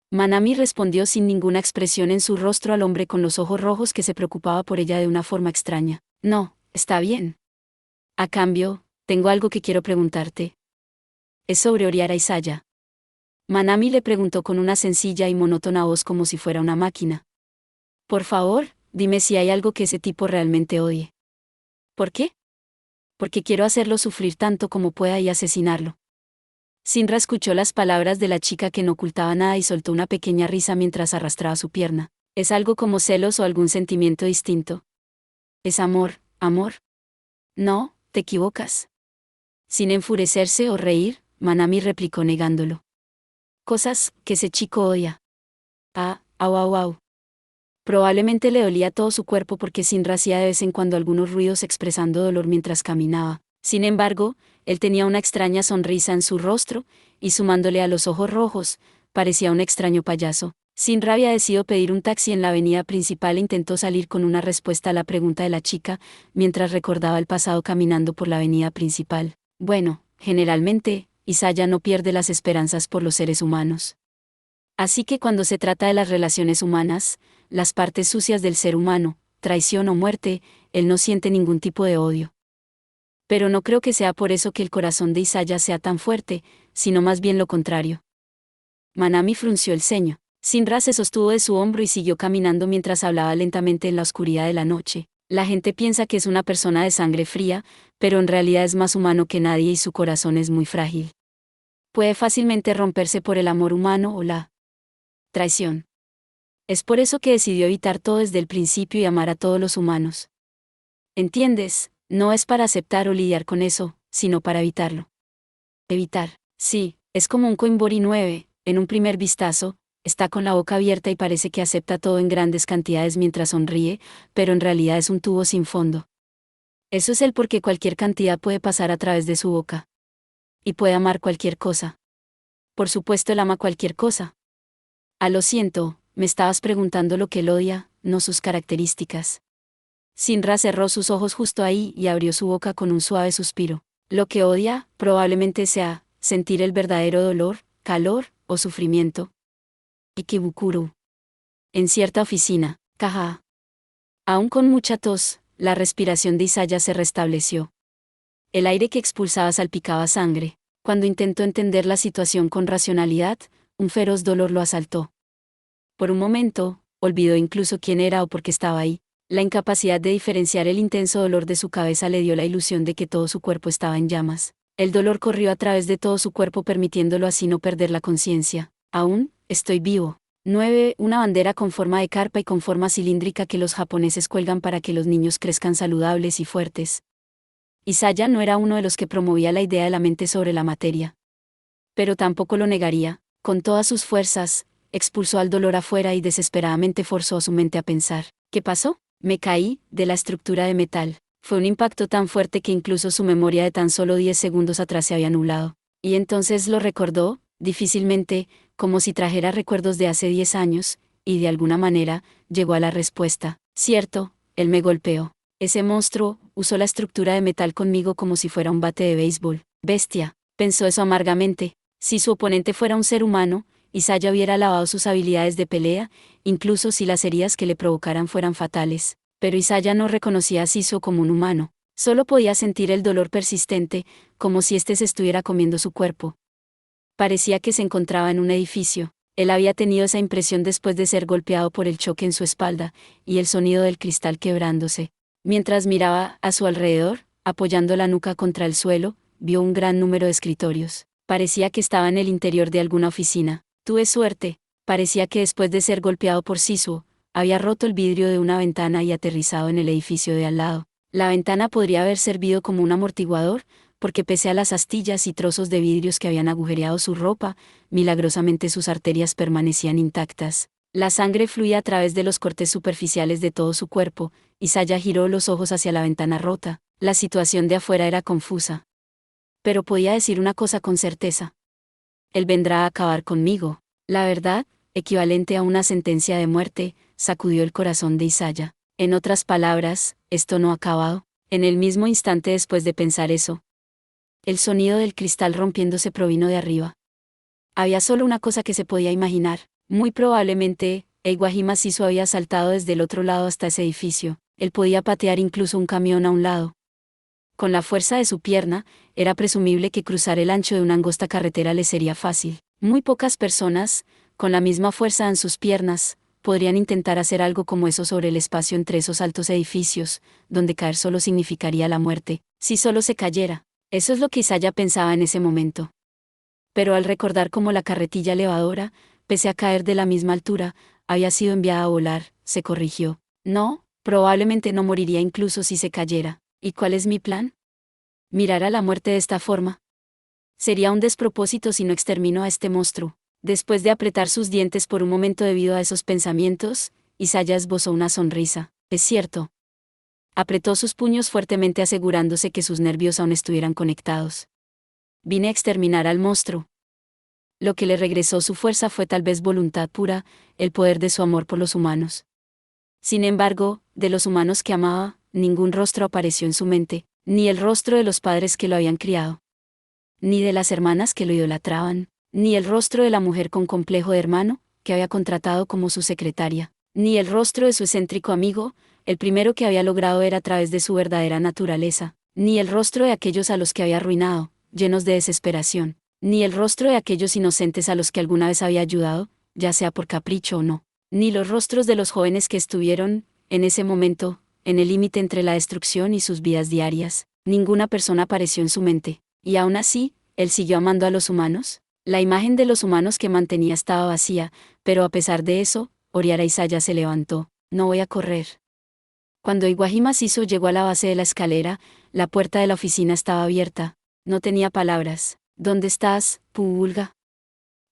Manami respondió sin ninguna expresión en su rostro al hombre con los ojos rojos que se preocupaba por ella de una forma extraña. No, está bien. A cambio, tengo algo que quiero preguntarte. Es sobre Oriara Isaya. Manami le preguntó con una sencilla y monótona voz como si fuera una máquina. Por favor, dime si hay algo que ese tipo realmente odie. ¿Por qué? Porque quiero hacerlo sufrir tanto como pueda y asesinarlo. Sinra escuchó las palabras de la chica que no ocultaba nada y soltó una pequeña risa mientras arrastraba su pierna. ¿Es algo como celos o algún sentimiento distinto? Es amor, amor. No, te equivocas. Sin enfurecerse o reír, Manami replicó negándolo. Cosas que ese chico odia. Ah, au au au. Probablemente le dolía todo su cuerpo porque Sinra hacía de vez en cuando algunos ruidos expresando dolor mientras caminaba. Sin embargo, él tenía una extraña sonrisa en su rostro, y sumándole a los ojos rojos, parecía un extraño payaso. Sinra había decidido pedir un taxi en la avenida principal e intentó salir con una respuesta a la pregunta de la chica, mientras recordaba el pasado caminando por la avenida principal. Bueno, generalmente, Isaya no pierde las esperanzas por los seres humanos. Así que cuando se trata de las relaciones humanas, las partes sucias del ser humano, traición o muerte, él no siente ningún tipo de odio. Pero no creo que sea por eso que el corazón de Isaya sea tan fuerte, sino más bien lo contrario. Manami frunció el ceño. Sinra se sostuvo de su hombro y siguió caminando mientras hablaba lentamente en la oscuridad de la noche. La gente piensa que es una persona de sangre fría, pero en realidad es más humano que nadie y su corazón es muy frágil. Puede fácilmente romperse por el amor humano o la traición. Es por eso que decidió evitar todo desde el principio y amar a todos los humanos. ¿Entiendes? No es para aceptar o lidiar con eso, sino para evitarlo. Evitar. Sí, es como un Coinbori 9, en un primer vistazo, está con la boca abierta y parece que acepta todo en grandes cantidades mientras sonríe, pero en realidad es un tubo sin fondo. Eso es el porque cualquier cantidad puede pasar a través de su boca. Y puede amar cualquier cosa. Por supuesto él ama cualquier cosa. Ah, lo siento, me estabas preguntando lo que él odia, no sus características. Sinra cerró sus ojos justo ahí y abrió su boca con un suave suspiro. Lo que odia, probablemente sea, sentir el verdadero dolor, calor, o sufrimiento. Ikebukuro. En cierta oficina, caja. Aún con mucha tos, la respiración de Isaya se restableció. El aire que expulsaba salpicaba sangre. Cuando intentó entender la situación con racionalidad, un feroz dolor lo asaltó. Por un momento, olvidó incluso quién era o por qué estaba ahí. La incapacidad de diferenciar el intenso dolor de su cabeza le dio la ilusión de que todo su cuerpo estaba en llamas. El dolor corrió a través de todo su cuerpo permitiéndolo así no perder la conciencia. Aún, estoy vivo. 9. Una bandera con forma de carpa y con forma cilíndrica que los japoneses cuelgan para que los niños crezcan saludables y fuertes. Isaya no era uno de los que promovía la idea de la mente sobre la materia. Pero tampoco lo negaría. Con todas sus fuerzas, expulsó al dolor afuera y desesperadamente forzó a su mente a pensar. ¿Qué pasó? Me caí, de la estructura de metal. Fue un impacto tan fuerte que incluso su memoria de tan solo 10 segundos atrás se había anulado. Y entonces lo recordó, difícilmente, como si trajera recuerdos de hace 10 años, y de alguna manera, llegó a la respuesta. Cierto, él me golpeó. Ese monstruo, usó la estructura de metal conmigo como si fuera un bate de béisbol. Bestia, pensó eso amargamente. Si su oponente fuera un ser humano, Isaya hubiera alabado sus habilidades de pelea, incluso si las heridas que le provocaran fueran fatales. Pero Isaya no reconocía a Siso como un humano, solo podía sentir el dolor persistente, como si éste se estuviera comiendo su cuerpo. Parecía que se encontraba en un edificio. Él había tenido esa impresión después de ser golpeado por el choque en su espalda, y el sonido del cristal quebrándose. Mientras miraba a su alrededor, apoyando la nuca contra el suelo, vio un gran número de escritorios. Parecía que estaba en el interior de alguna oficina. Tuve suerte. Parecía que después de ser golpeado por Sisuo, había roto el vidrio de una ventana y aterrizado en el edificio de al lado. La ventana podría haber servido como un amortiguador, porque pese a las astillas y trozos de vidrios que habían agujereado su ropa, milagrosamente sus arterias permanecían intactas. La sangre fluía a través de los cortes superficiales de todo su cuerpo. Isaya giró los ojos hacia la ventana rota. La situación de afuera era confusa. Pero podía decir una cosa con certeza. Él vendrá a acabar conmigo. La verdad, equivalente a una sentencia de muerte, sacudió el corazón de Isaya. En otras palabras, esto no ha acabado. En el mismo instante después de pensar eso, el sonido del cristal rompiéndose provino de arriba. Había solo una cosa que se podía imaginar. Muy probablemente, Eiwajima Sisu había saltado desde el otro lado hasta ese edificio. Él podía patear incluso un camión a un lado. Con la fuerza de su pierna, era presumible que cruzar el ancho de una angosta carretera le sería fácil. Muy pocas personas, con la misma fuerza en sus piernas, podrían intentar hacer algo como eso sobre el espacio entre esos altos edificios, donde caer solo significaría la muerte, si solo se cayera. Eso es lo que Isaya pensaba en ese momento. Pero al recordar cómo la carretilla elevadora, pese a caer de la misma altura, había sido enviada a volar, se corrigió. No, probablemente no moriría incluso si se cayera. ¿Y cuál es mi plan? ¿Mirar a la muerte de esta forma? Sería un despropósito si no extermino a este monstruo. Después de apretar sus dientes por un momento debido a esos pensamientos, Isaya esbozó una sonrisa. Es cierto. Apretó sus puños fuertemente asegurándose que sus nervios aún estuvieran conectados. Vine a exterminar al monstruo. Lo que le regresó su fuerza fue tal vez voluntad pura, el poder de su amor por los humanos. Sin embargo, de los humanos que amaba, ningún rostro apareció en su mente, ni el rostro de los padres que lo habían criado, ni de las hermanas que lo idolatraban, ni el rostro de la mujer con complejo de hermano, que había contratado como su secretaria, ni el rostro de su excéntrico amigo, el primero que había logrado ver a través de su verdadera naturaleza, ni el rostro de aquellos a los que había arruinado, llenos de desesperación, ni el rostro de aquellos inocentes a los que alguna vez había ayudado, ya sea por capricho o no, ni los rostros de los jóvenes que estuvieron, en ese momento, en el límite entre la destrucción y sus vidas diarias. Ninguna persona apareció en su mente, y aún así, él siguió amando a los humanos. La imagen de los humanos que mantenía estaba vacía, pero a pesar de eso, Oriara Isaya se levantó. No voy a correr. Cuando Iwajima Siso llegó a la base de la escalera, la puerta de la oficina estaba abierta. No tenía palabras. ¿Dónde estás, Pulga?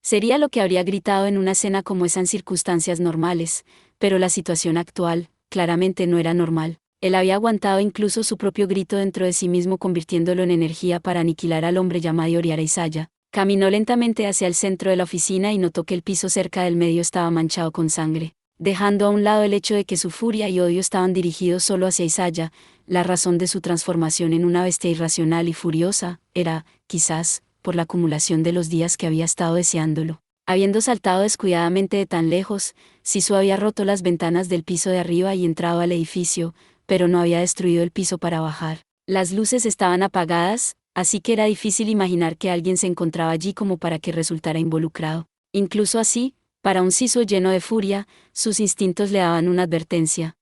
Sería lo que habría gritado en una escena como esa en circunstancias normales, pero la situación actual, claramente no era normal. Él había aguantado incluso su propio grito dentro de sí mismo, convirtiéndolo en energía para aniquilar al hombre llamado Oriara Isaya. Caminó lentamente hacia el centro de la oficina y notó que el piso cerca del medio estaba manchado con sangre. Dejando a un lado el hecho de que su furia y odio estaban dirigidos solo hacia Isaya, la razón de su transformación en una bestia irracional y furiosa, era, quizás, por la acumulación de los días que había estado deseándolo. Habiendo saltado descuidadamente de tan lejos, Sisu había roto las ventanas del piso de arriba y entrado al edificio, pero no había destruido el piso para bajar. Las luces estaban apagadas, así que era difícil imaginar que alguien se encontraba allí como para que resultara involucrado. Incluso así, para un Sisu lleno de furia, sus instintos le daban una advertencia.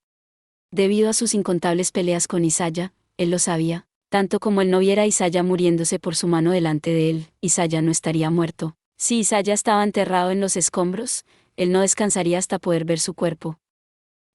Debido a sus incontables peleas con Isaya, él lo sabía. Tanto como él no viera a Isaya muriéndose por su mano delante de él, Isaya no estaría muerto. Si Isaya estaba enterrado en los escombros, él no descansaría hasta poder ver su cuerpo.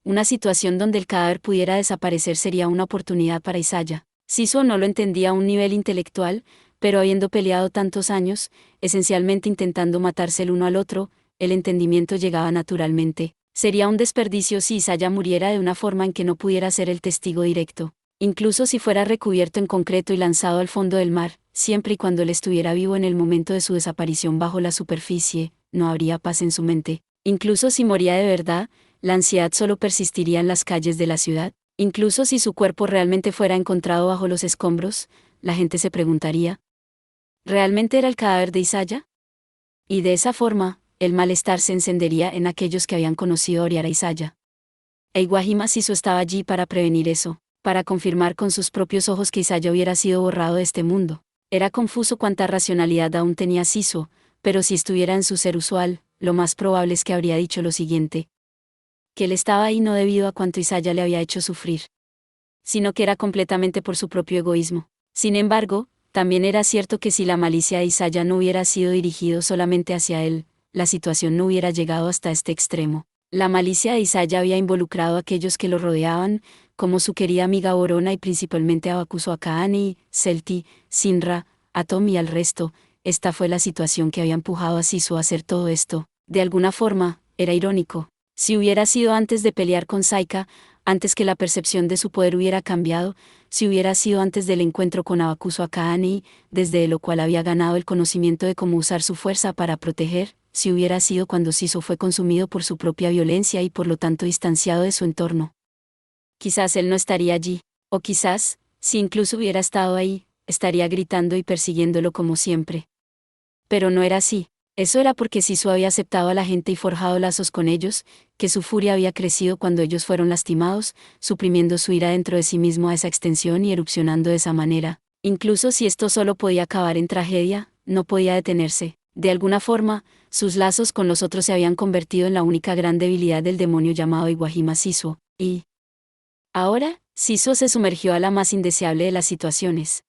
Una situación donde el cadáver pudiera desaparecer sería una oportunidad para Isaya. Sisu no lo entendía a un nivel intelectual, pero habiendo peleado tantos años, esencialmente intentando matarse el uno al otro, el entendimiento llegaba naturalmente. Sería un desperdicio si Isaya muriera de una forma en que no pudiera ser el testigo directo. Incluso si fuera recubierto en concreto y lanzado al fondo del mar, siempre y cuando él estuviera vivo en el momento de su desaparición bajo la superficie, no habría paz en su mente. Incluso si moría de verdad, la ansiedad solo persistiría en las calles de la ciudad. Incluso si su cuerpo realmente fuera encontrado bajo los escombros, la gente se preguntaría, ¿realmente era el cadáver de Isaya? Y de esa forma, el malestar se encendería en aquellos que habían conocido a Oriara Isaya. E Iwajima Siso estaba allí para prevenir eso, para confirmar con sus propios ojos que Isaya hubiera sido borrado de este mundo. Era confuso cuánta racionalidad aún tenía Siso, pero si estuviera en su ser usual, lo más probable es que habría dicho lo siguiente: que él estaba ahí no debido a cuánto Isaya le había hecho sufrir, sino que era completamente por su propio egoísmo. Sin embargo, también era cierto que si la malicia de Isaya no hubiera sido dirigido solamente hacia él, la situación no hubiera llegado hasta este extremo. La malicia de Isaya había involucrado a aquellos que lo rodeaban, como su querida amiga Borona y principalmente a Bakuso Akaane, Celti, Sinra, Atom y al resto. Esta fue la situación que había empujado a Sisu a hacer todo esto. De alguna forma, era irónico. Si hubiera sido antes de pelear con Saika, antes que la percepción de su poder hubiera cambiado, si hubiera sido antes del encuentro con Abakuso Akaane, desde lo cual había ganado el conocimiento de cómo usar su fuerza para proteger, si hubiera sido cuando Siso fue consumido por su propia violencia y por lo tanto distanciado de su entorno. Quizás él no estaría allí, o quizás, si incluso hubiera estado ahí, estaría gritando y persiguiéndolo como siempre. Pero no era así. Eso era porque Sisu había aceptado a la gente y forjado lazos con ellos, que su furia había crecido cuando ellos fueron lastimados, suprimiendo su ira dentro de sí mismo a esa extensión y erupcionando de esa manera. Incluso si esto solo podía acabar en tragedia, no podía detenerse. De alguna forma, sus lazos con los otros se habían convertido en la única gran debilidad del demonio llamado Iwajima Sisu, y ahora, Sisu se sumergió a la más indeseable de las situaciones.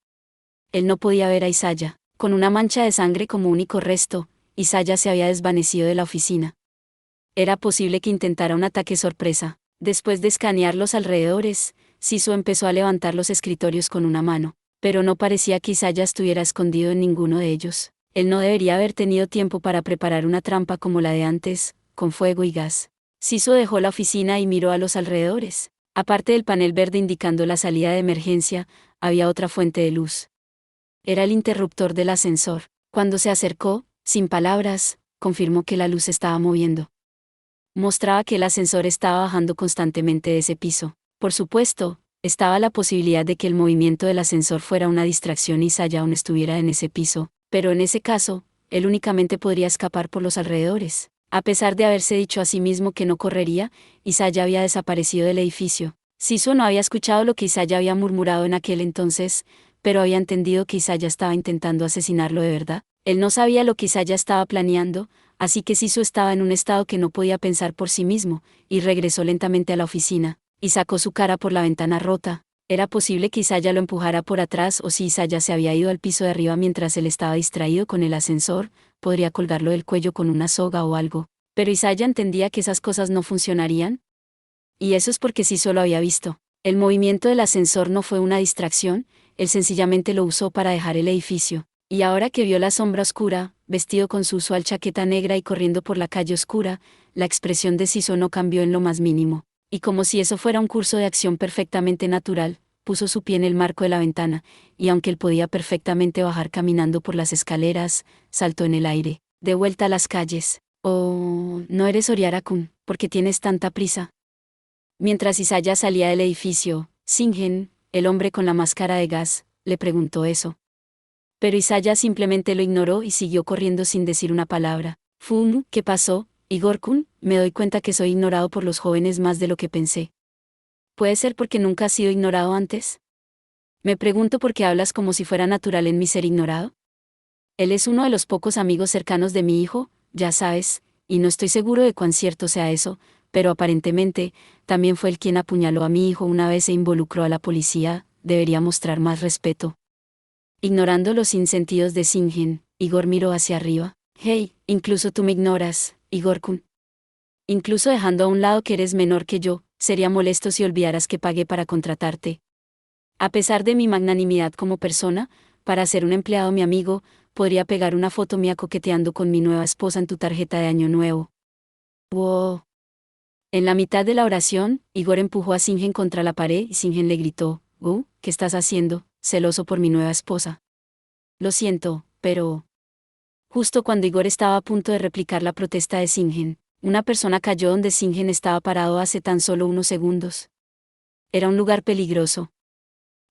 Él no podía ver a Isaya. Con una mancha de sangre como único resto, Isaya se había desvanecido de la oficina. Era posible que intentara un ataque sorpresa. Después de escanear los alrededores, Sisu empezó a levantar los escritorios con una mano, pero no parecía que Isaya estuviera escondido en ninguno de ellos. Él no debería haber tenido tiempo para preparar una trampa como la de antes, con fuego y gas. Sisu dejó la oficina y miró a los alrededores. Aparte del panel verde indicando la salida de emergencia, había otra fuente de luz. Era el interruptor del ascensor. Cuando se acercó, sin palabras, confirmó que la luz se estaba moviendo. Mostraba que el ascensor estaba bajando constantemente de ese piso. Por supuesto, estaba la posibilidad de que el movimiento del ascensor fuera una distracción y Isaya aún estuviera en ese piso, pero en ese caso, él únicamente podría escapar por los alrededores. A pesar de haberse dicho a sí mismo que no correría, Isaya había desaparecido del edificio. Sisu no había escuchado lo que Isaya había murmurado en aquel entonces, pero había entendido que Isaya estaba intentando asesinarlo de verdad. Él no sabía lo que Isaya estaba planeando, así que Sisu estaba en un estado que no podía pensar por sí mismo, y regresó lentamente a la oficina, y sacó su cara por la ventana rota. Era posible que Isaya lo empujara por atrás o si Isaya se había ido al piso de arriba mientras él estaba distraído con el ascensor, podría colgarlo del cuello con una soga o algo. Pero Isaya entendía que esas cosas no funcionarían. Y eso es porque Sisu lo había visto. El movimiento del ascensor no fue una distracción, él sencillamente lo usó para dejar el edificio. Y ahora que vio la sombra oscura, vestido con su usual chaqueta negra y corriendo por la calle oscura, la expresión de Sisu no cambió en lo más mínimo. Y como si eso fuera un curso de acción perfectamente natural, puso su pie en el marco de la ventana, y aunque él podía perfectamente bajar caminando por las escaleras, saltó en el aire, de vuelta a las calles. Oh, no eres Oriara-kun, ¿por qué tienes tanta prisa? Mientras Isaya salía del edificio, Shingen, el hombre con la máscara de gas, le preguntó eso. Pero Isaya simplemente lo ignoró y siguió corriendo sin decir una palabra. ¿Qué pasó, Igor-kun? Me doy cuenta que soy ignorado por los jóvenes más de lo que pensé. ¿Puede ser porque nunca has sido ignorado antes? Me pregunto por qué hablas como si fuera natural en mí ser ignorado. Él es uno de los pocos amigos cercanos de mi hijo, ya sabes, y no estoy seguro de cuán cierto sea eso, pero aparentemente, también fue él quien apuñaló a mi hijo una vez e involucró a la policía, debería mostrar más respeto. Ignorando los sinsentidos de Shingen, Igor miró hacia arriba. Hey, incluso tú me ignoras, Igor-kun. Incluso dejando a un lado que eres menor que yo, sería molesto si olvidaras que pagué para contratarte. A pesar de mi magnanimidad como persona, para ser un empleado mi amigo, podría pegar una foto mía coqueteando con mi nueva esposa en tu tarjeta de Año Nuevo. Wow. En la mitad de la oración, Igor empujó a Shingen contra la pared y Shingen le gritó, ¿qué estás haciendo, celoso por mi nueva esposa? Lo siento, pero... Justo cuando Igor estaba a punto de replicar la protesta de Shingen, una persona cayó donde Shingen estaba parado hace tan solo unos segundos. Era un lugar peligroso.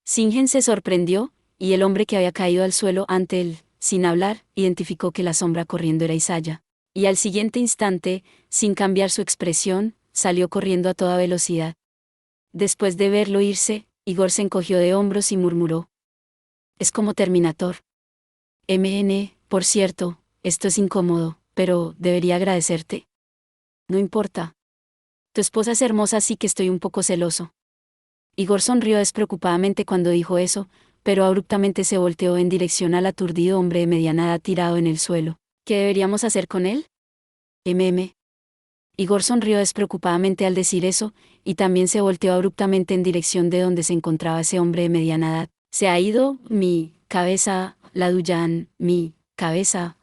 Shingen se sorprendió, y el hombre que había caído al suelo ante él, sin hablar, identificó que la sombra corriendo era Isaya. Y al siguiente instante, sin cambiar su expresión, salió corriendo a toda velocidad. Después de verlo irse, Igor se encogió de hombros y murmuró: es como Terminator. Por cierto, esto es incómodo, pero debería agradecerte. No importa. Tu esposa es hermosa, así que estoy un poco celoso. Igor sonrió despreocupadamente cuando dijo eso, pero abruptamente se volteó en dirección al aturdido hombre de mediana edad tirado en el suelo. ¿Qué deberíamos hacer con él? Igor sonrió despreocupadamente al decir eso, y también se volteó abruptamente en dirección de donde se encontraba ese hombre de mediana edad. Se ha ido, mi cabeza, la Duyan, mi cabeza.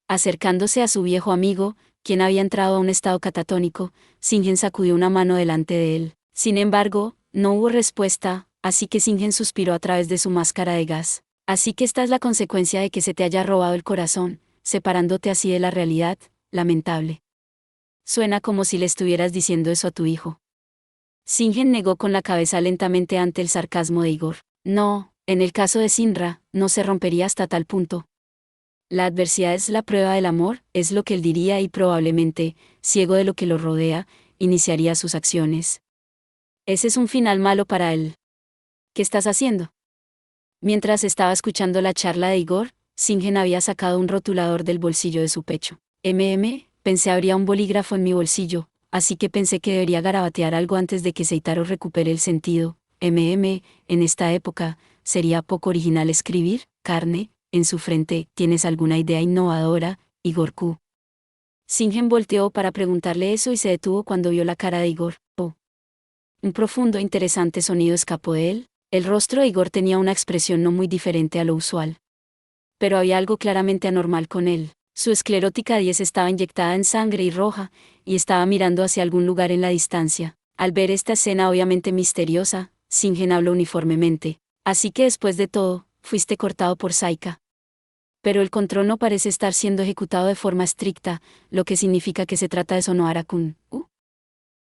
Acercándose a su viejo amigo, quien había entrado a un estado catatónico, Singen sacudió una mano delante de él. Sin embargo, no hubo respuesta, así que Singen suspiró a través de su máscara de gas. Así que esta es la consecuencia de que se te haya robado el corazón, separándote así de la realidad, lamentable. Suena como si le estuvieras diciendo eso a tu hijo. Singen negó con la cabeza lentamente ante el sarcasmo de Igor. No, en el caso de Sinra, no se rompería hasta tal punto. La adversidad es la prueba del amor, es lo que él diría y probablemente, ciego de lo que lo rodea, iniciaría sus acciones. Ese es un final malo para él. ¿Qué estás haciendo? Mientras estaba escuchando la charla de Igor, Singen había sacado un rotulador del bolsillo de su pecho. Pensé habría un bolígrafo en mi bolsillo, así que pensé que debería garabatear algo antes de que Seitaro recupere el sentido. En esta época, ¿sería poco original escribir, carne, en su frente? ¿Tienes alguna idea innovadora, Igor-ku? Singen volteó para preguntarle eso y se detuvo cuando vio la cara de Igor. Oh. Un profundo e interesante sonido escapó de él. El rostro de Igor tenía una expresión no muy diferente a lo usual. Pero había algo claramente anormal con él. Su esclerótica 10 estaba inyectada en sangre y roja, y estaba mirando hacia algún lugar en la distancia. Al ver esta escena obviamente misteriosa, Singen habló uniformemente. Así que después de todo, fuiste cortado por Saika. Pero el control no parece estar siendo ejecutado de forma estricta, lo que significa que se trata de Sonohara-kun.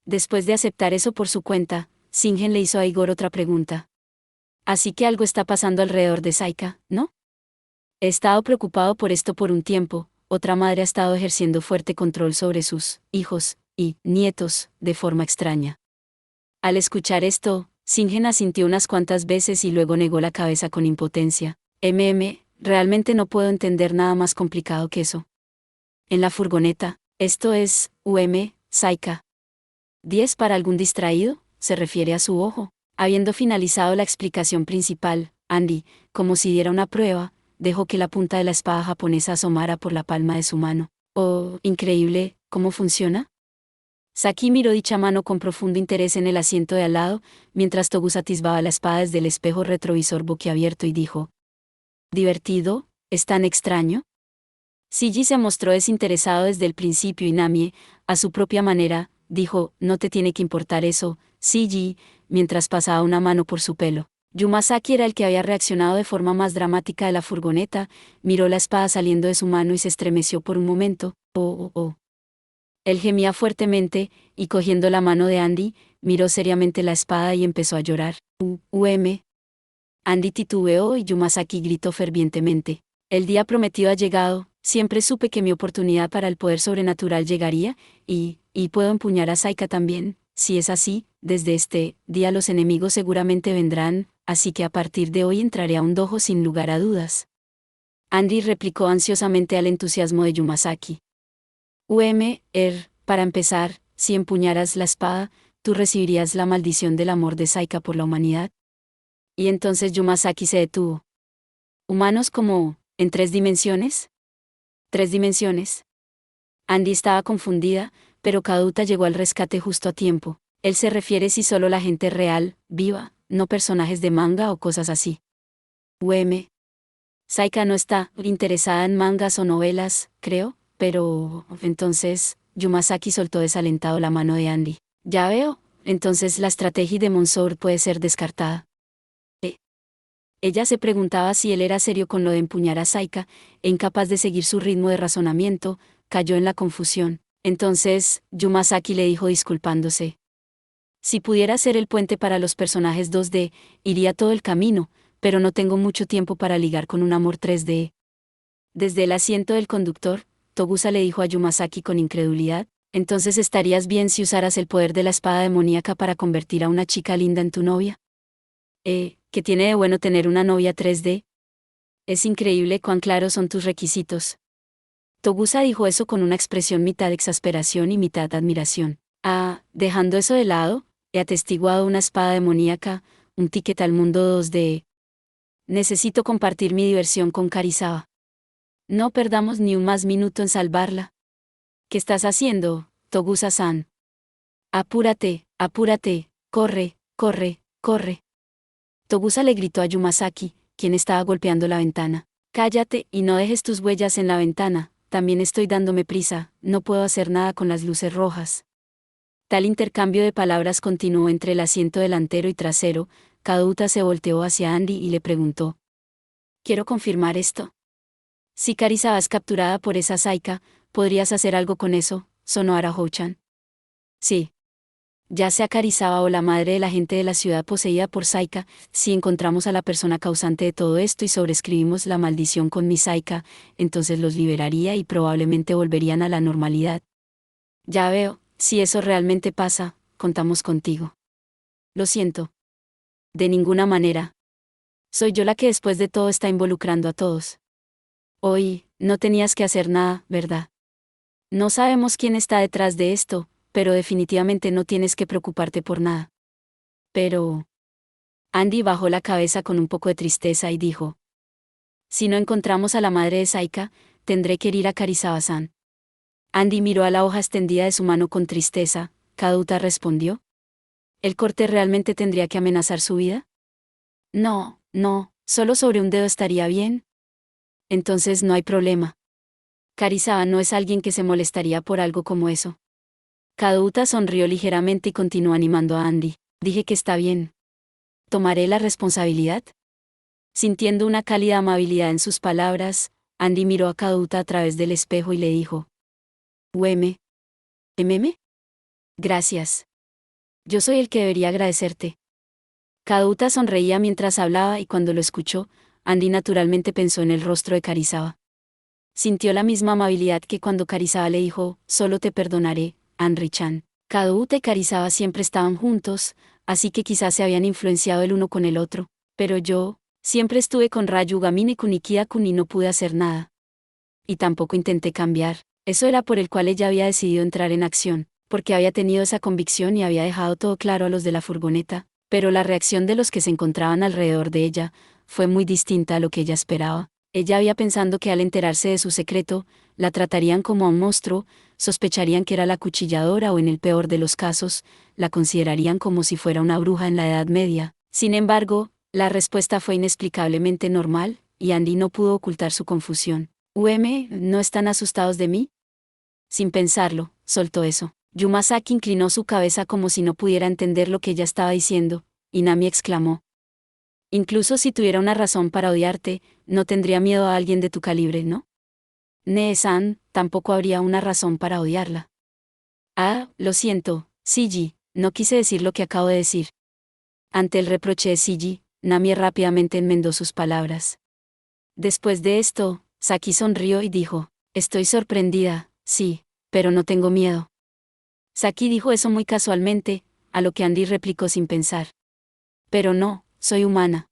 Después de aceptar eso por su cuenta, Singen le hizo a Igor otra pregunta. Así que algo está pasando alrededor de Saika, ¿no? He estado preocupado por esto por un tiempo. Otra madre ha estado ejerciendo fuerte control sobre sus hijos y nietos, de forma extraña. Al escuchar esto, Singen asintió unas cuantas veces y luego negó la cabeza con impotencia. Realmente no puedo entender nada más complicado que eso. En la furgoneta, esto es, Saika. 10 para algún distraído, se refiere a su ojo. Habiendo finalizado la explicación principal, Andy, como si diera una prueba, dejó que la punta de la espada japonesa asomara por la palma de su mano. Oh, increíble, ¿cómo funciona? Saki miró dicha mano con profundo interés en el asiento de al lado, mientras Togus atisbaba la espada desde el espejo retrovisor boquiabierto y dijo: ¿divertido? ¿Es tan extraño? Shiji se mostró desinteresado desde el principio y Namie, a su propia manera, dijo: no te tiene que importar eso, Shiji, mientras pasaba una mano por su pelo. Yumasaki era el que había reaccionado de forma más dramática de la furgoneta, miró la espada saliendo de su mano y se estremeció por un momento. Oh. Él gemía fuertemente, y cogiendo la mano de Andy, miró seriamente la espada y empezó a llorar. Andy titubeó y Yumasaki gritó fervientemente. El día prometido ha llegado, siempre supe que mi oportunidad para el poder sobrenatural llegaría, y puedo empuñar a Saika también. Si es así, desde este día los enemigos seguramente vendrán, así que a partir de hoy entraré a un dojo sin lugar a dudas. Andy replicó ansiosamente al entusiasmo de Yumasaki. Para empezar, si empuñaras la espada, tú recibirías la maldición del amor de Saika por la humanidad. Y entonces Yumasaki se detuvo. ¿Humanos como, en 3 dimensiones? ¿3 dimensiones? Andy estaba confundida, pero Kaduta llegó al rescate justo a tiempo. Él se refiere si solo la gente real, viva, no personajes de manga o cosas así. Saika no está interesada en mangas o novelas, creo, pero... Entonces, Yumasaki soltó desalentado la mano de Andy. Ya veo, entonces la estrategia de Mansour puede ser descartada. Ella se preguntaba si él era serio con lo de empuñar a Saika, e incapaz de seguir su ritmo de razonamiento, cayó en la confusión. Entonces, Yumasaki le dijo disculpándose: si pudiera ser el puente para los personajes 2D, iría todo el camino, pero no tengo mucho tiempo para ligar con un amor 3D. Desde el asiento del conductor, Togusa le dijo a Yumasaki con incredulidad: Entonces estarías bien si usaras el poder de la espada demoníaca para convertir a una chica linda en tu novia. ¿Qué tiene de bueno tener una novia 3D? Es increíble cuán claros son tus requisitos. Togusa dijo eso con una expresión mitad de exasperación y mitad de admiración. Dejando eso de lado, he atestiguado una espada demoníaca, un ticket al mundo 2D. Necesito compartir mi diversión con Karisawa. No perdamos ni un más minuto en salvarla. ¿Qué estás haciendo, Togusa-san? Apúrate, apúrate, corre, corre, corre. Togusa le gritó a Yumasaki, quien estaba golpeando la ventana. Cállate y no dejes tus huellas en la ventana, también estoy dándome prisa, no puedo hacer nada con las luces rojas. Tal intercambio de palabras continuó entre el asiento delantero y trasero. Kadouta se volteó hacia Andy y le preguntó. Quiero confirmar esto. Si Karisawa es capturada por esa Saika, ¿podrías hacer algo con eso, Sonohara Houchan? Sí. Ya sea Karisawa o la madre de la gente de la ciudad poseída por Saika, si encontramos a la persona causante de todo esto y sobreescribimos la maldición con mi Saika, entonces los liberaría y probablemente volverían a la normalidad. Ya veo, si eso realmente pasa, contamos contigo. Lo siento. De ninguna manera. Soy yo la que después de todo está involucrando a todos. Hoy, no tenías que hacer nada, ¿verdad? No sabemos quién está detrás de esto, pero definitivamente no tienes que preocuparte por nada. Pero... Andy bajó la cabeza con un poco de tristeza y dijo. Si no encontramos a la madre de Saika, tendré que ir a Karisawa-san. Andy miró a la hoja extendida de su mano con tristeza. Kadouta respondió. ¿El corte realmente tendría que amenazar su vida? No, solo sobre un dedo estaría bien. Entonces no hay problema. Karisawa no es alguien que se molestaría por algo como eso. Kadouta sonrió ligeramente y continuó animando a Andy. Dije que está bien. ¿Tomaré la responsabilidad? Sintiendo una cálida amabilidad en sus palabras, Andy miró a Kadouta a través del espejo y le dijo. ¿MM? Gracias. Yo soy el que debería agradecerte. Kadouta sonreía mientras hablaba y cuando lo escuchó, Andy naturalmente pensó en el rostro de Karisawa. Sintió la misma amabilidad que cuando Karisawa le dijo, solo te perdonaré, Anri-chan. Kadouta y Karisawa siempre estaban juntos, así que quizás se habían influenciado el uno con el otro, pero yo, siempre estuve con Ryugamine kun Ikida-kun y no pude hacer nada. Y tampoco intenté cambiar, eso era por el cual ella había decidido entrar en acción, porque había tenido esa convicción y había dejado todo claro a los de la furgoneta, pero la reacción de los que se encontraban alrededor de ella, fue muy distinta a lo que ella esperaba. Ella había pensado que al enterarse de su secreto, la tratarían como a un monstruo, sospecharían que era la cuchilladora o en el peor de los casos, la considerarían como si fuera una bruja en la Edad Media. Sin embargo, la respuesta fue inexplicablemente normal, y Andy no pudo ocultar su confusión. ¿No están asustados de mí? Sin pensarlo, soltó eso. Yumasaki inclinó su cabeza como si no pudiera entender lo que ella estaba diciendo, y Nami exclamó. Incluso si tuviera una razón para odiarte, no tendría miedo a alguien de tu calibre, ¿no? Nee-san, tampoco habría una razón para odiarla. Lo siento, Shiji, no quise decir lo que acabo de decir. Ante el reproche de Shiji, Nami rápidamente enmendó sus palabras. Después de esto, Saki sonrió y dijo, estoy sorprendida, sí, pero no tengo miedo. Saki dijo eso muy casualmente, a lo que Andy replicó sin pensar. Pero no, soy humana.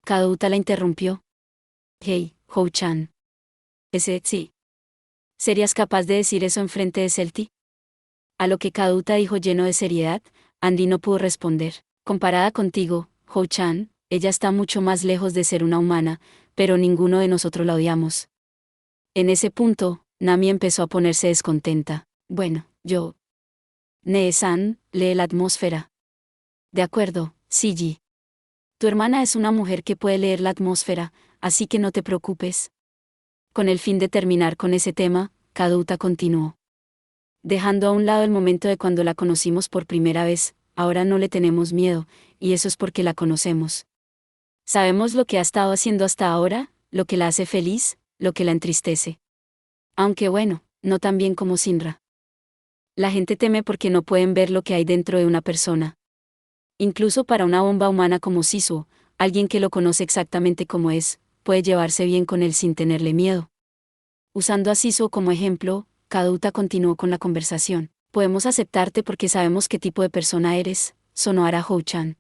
Kadouta la interrumpió. Hey, Hou-chan. Sí. ¿Serías capaz de decir eso enfrente de Celti? A lo que Kadouta dijo lleno de seriedad, Andy no pudo responder. Comparada contigo, Hou-chan, ella está mucho más lejos de ser una humana, pero ninguno de nosotros la odiamos. En ese punto, Nami empezó a ponerse descontenta. Bueno, yo... Nee-san, lee la atmósfera. De acuerdo, Shiji. Tu hermana es una mujer que puede leer la atmósfera, así que no te preocupes. Con el fin de terminar con ese tema, Kadouta continuó. Dejando a un lado el momento de cuando la conocimos por primera vez, ahora no le tenemos miedo, y eso es porque la conocemos. Sabemos lo que ha estado haciendo hasta ahora, lo que la hace feliz, lo que la entristece. Aunque bueno, no tan bien como Shinra. La gente teme porque no pueden ver lo que hay dentro de una persona. Incluso para una bomba humana como Sisu, alguien que lo conoce exactamente como es, puede llevarse bien con él sin tenerle miedo. Usando a Sisu como ejemplo, Kadouta continuó con la conversación. Podemos aceptarte porque sabemos qué tipo de persona eres, Sonohara Houchan.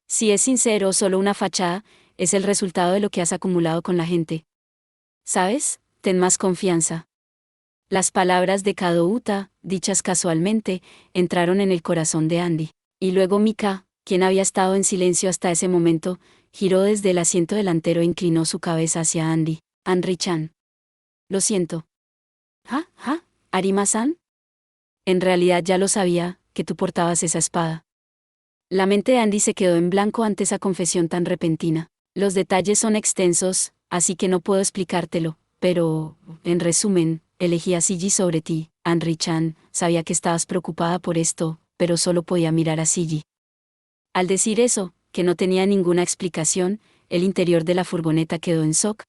Si es sincero o solo una fachada, es el resultado de lo que has acumulado con la gente. ¿Sabes? Ten más confianza. Las palabras de Kadouta, dichas casualmente, entraron en el corazón de Andy. Y luego Mika, quien había estado en silencio hasta ese momento, giró desde el asiento delantero e inclinó su cabeza hacia Andy. Anri-chan. Lo siento. ¿Ja? ¿Ja? ¿Arima-san? En realidad ya lo sabía, que tú portabas esa espada. La mente de Andy se quedó en blanco ante esa confesión tan repentina. Los detalles son extensos, así que no puedo explicártelo, pero, en resumen, elegí a Siji sobre ti, Anri-chan. Sabía que estabas preocupada por esto, pero solo podía mirar a Siji. Al decir eso, que no tenía ninguna explicación, el interior de la furgoneta quedó en shock.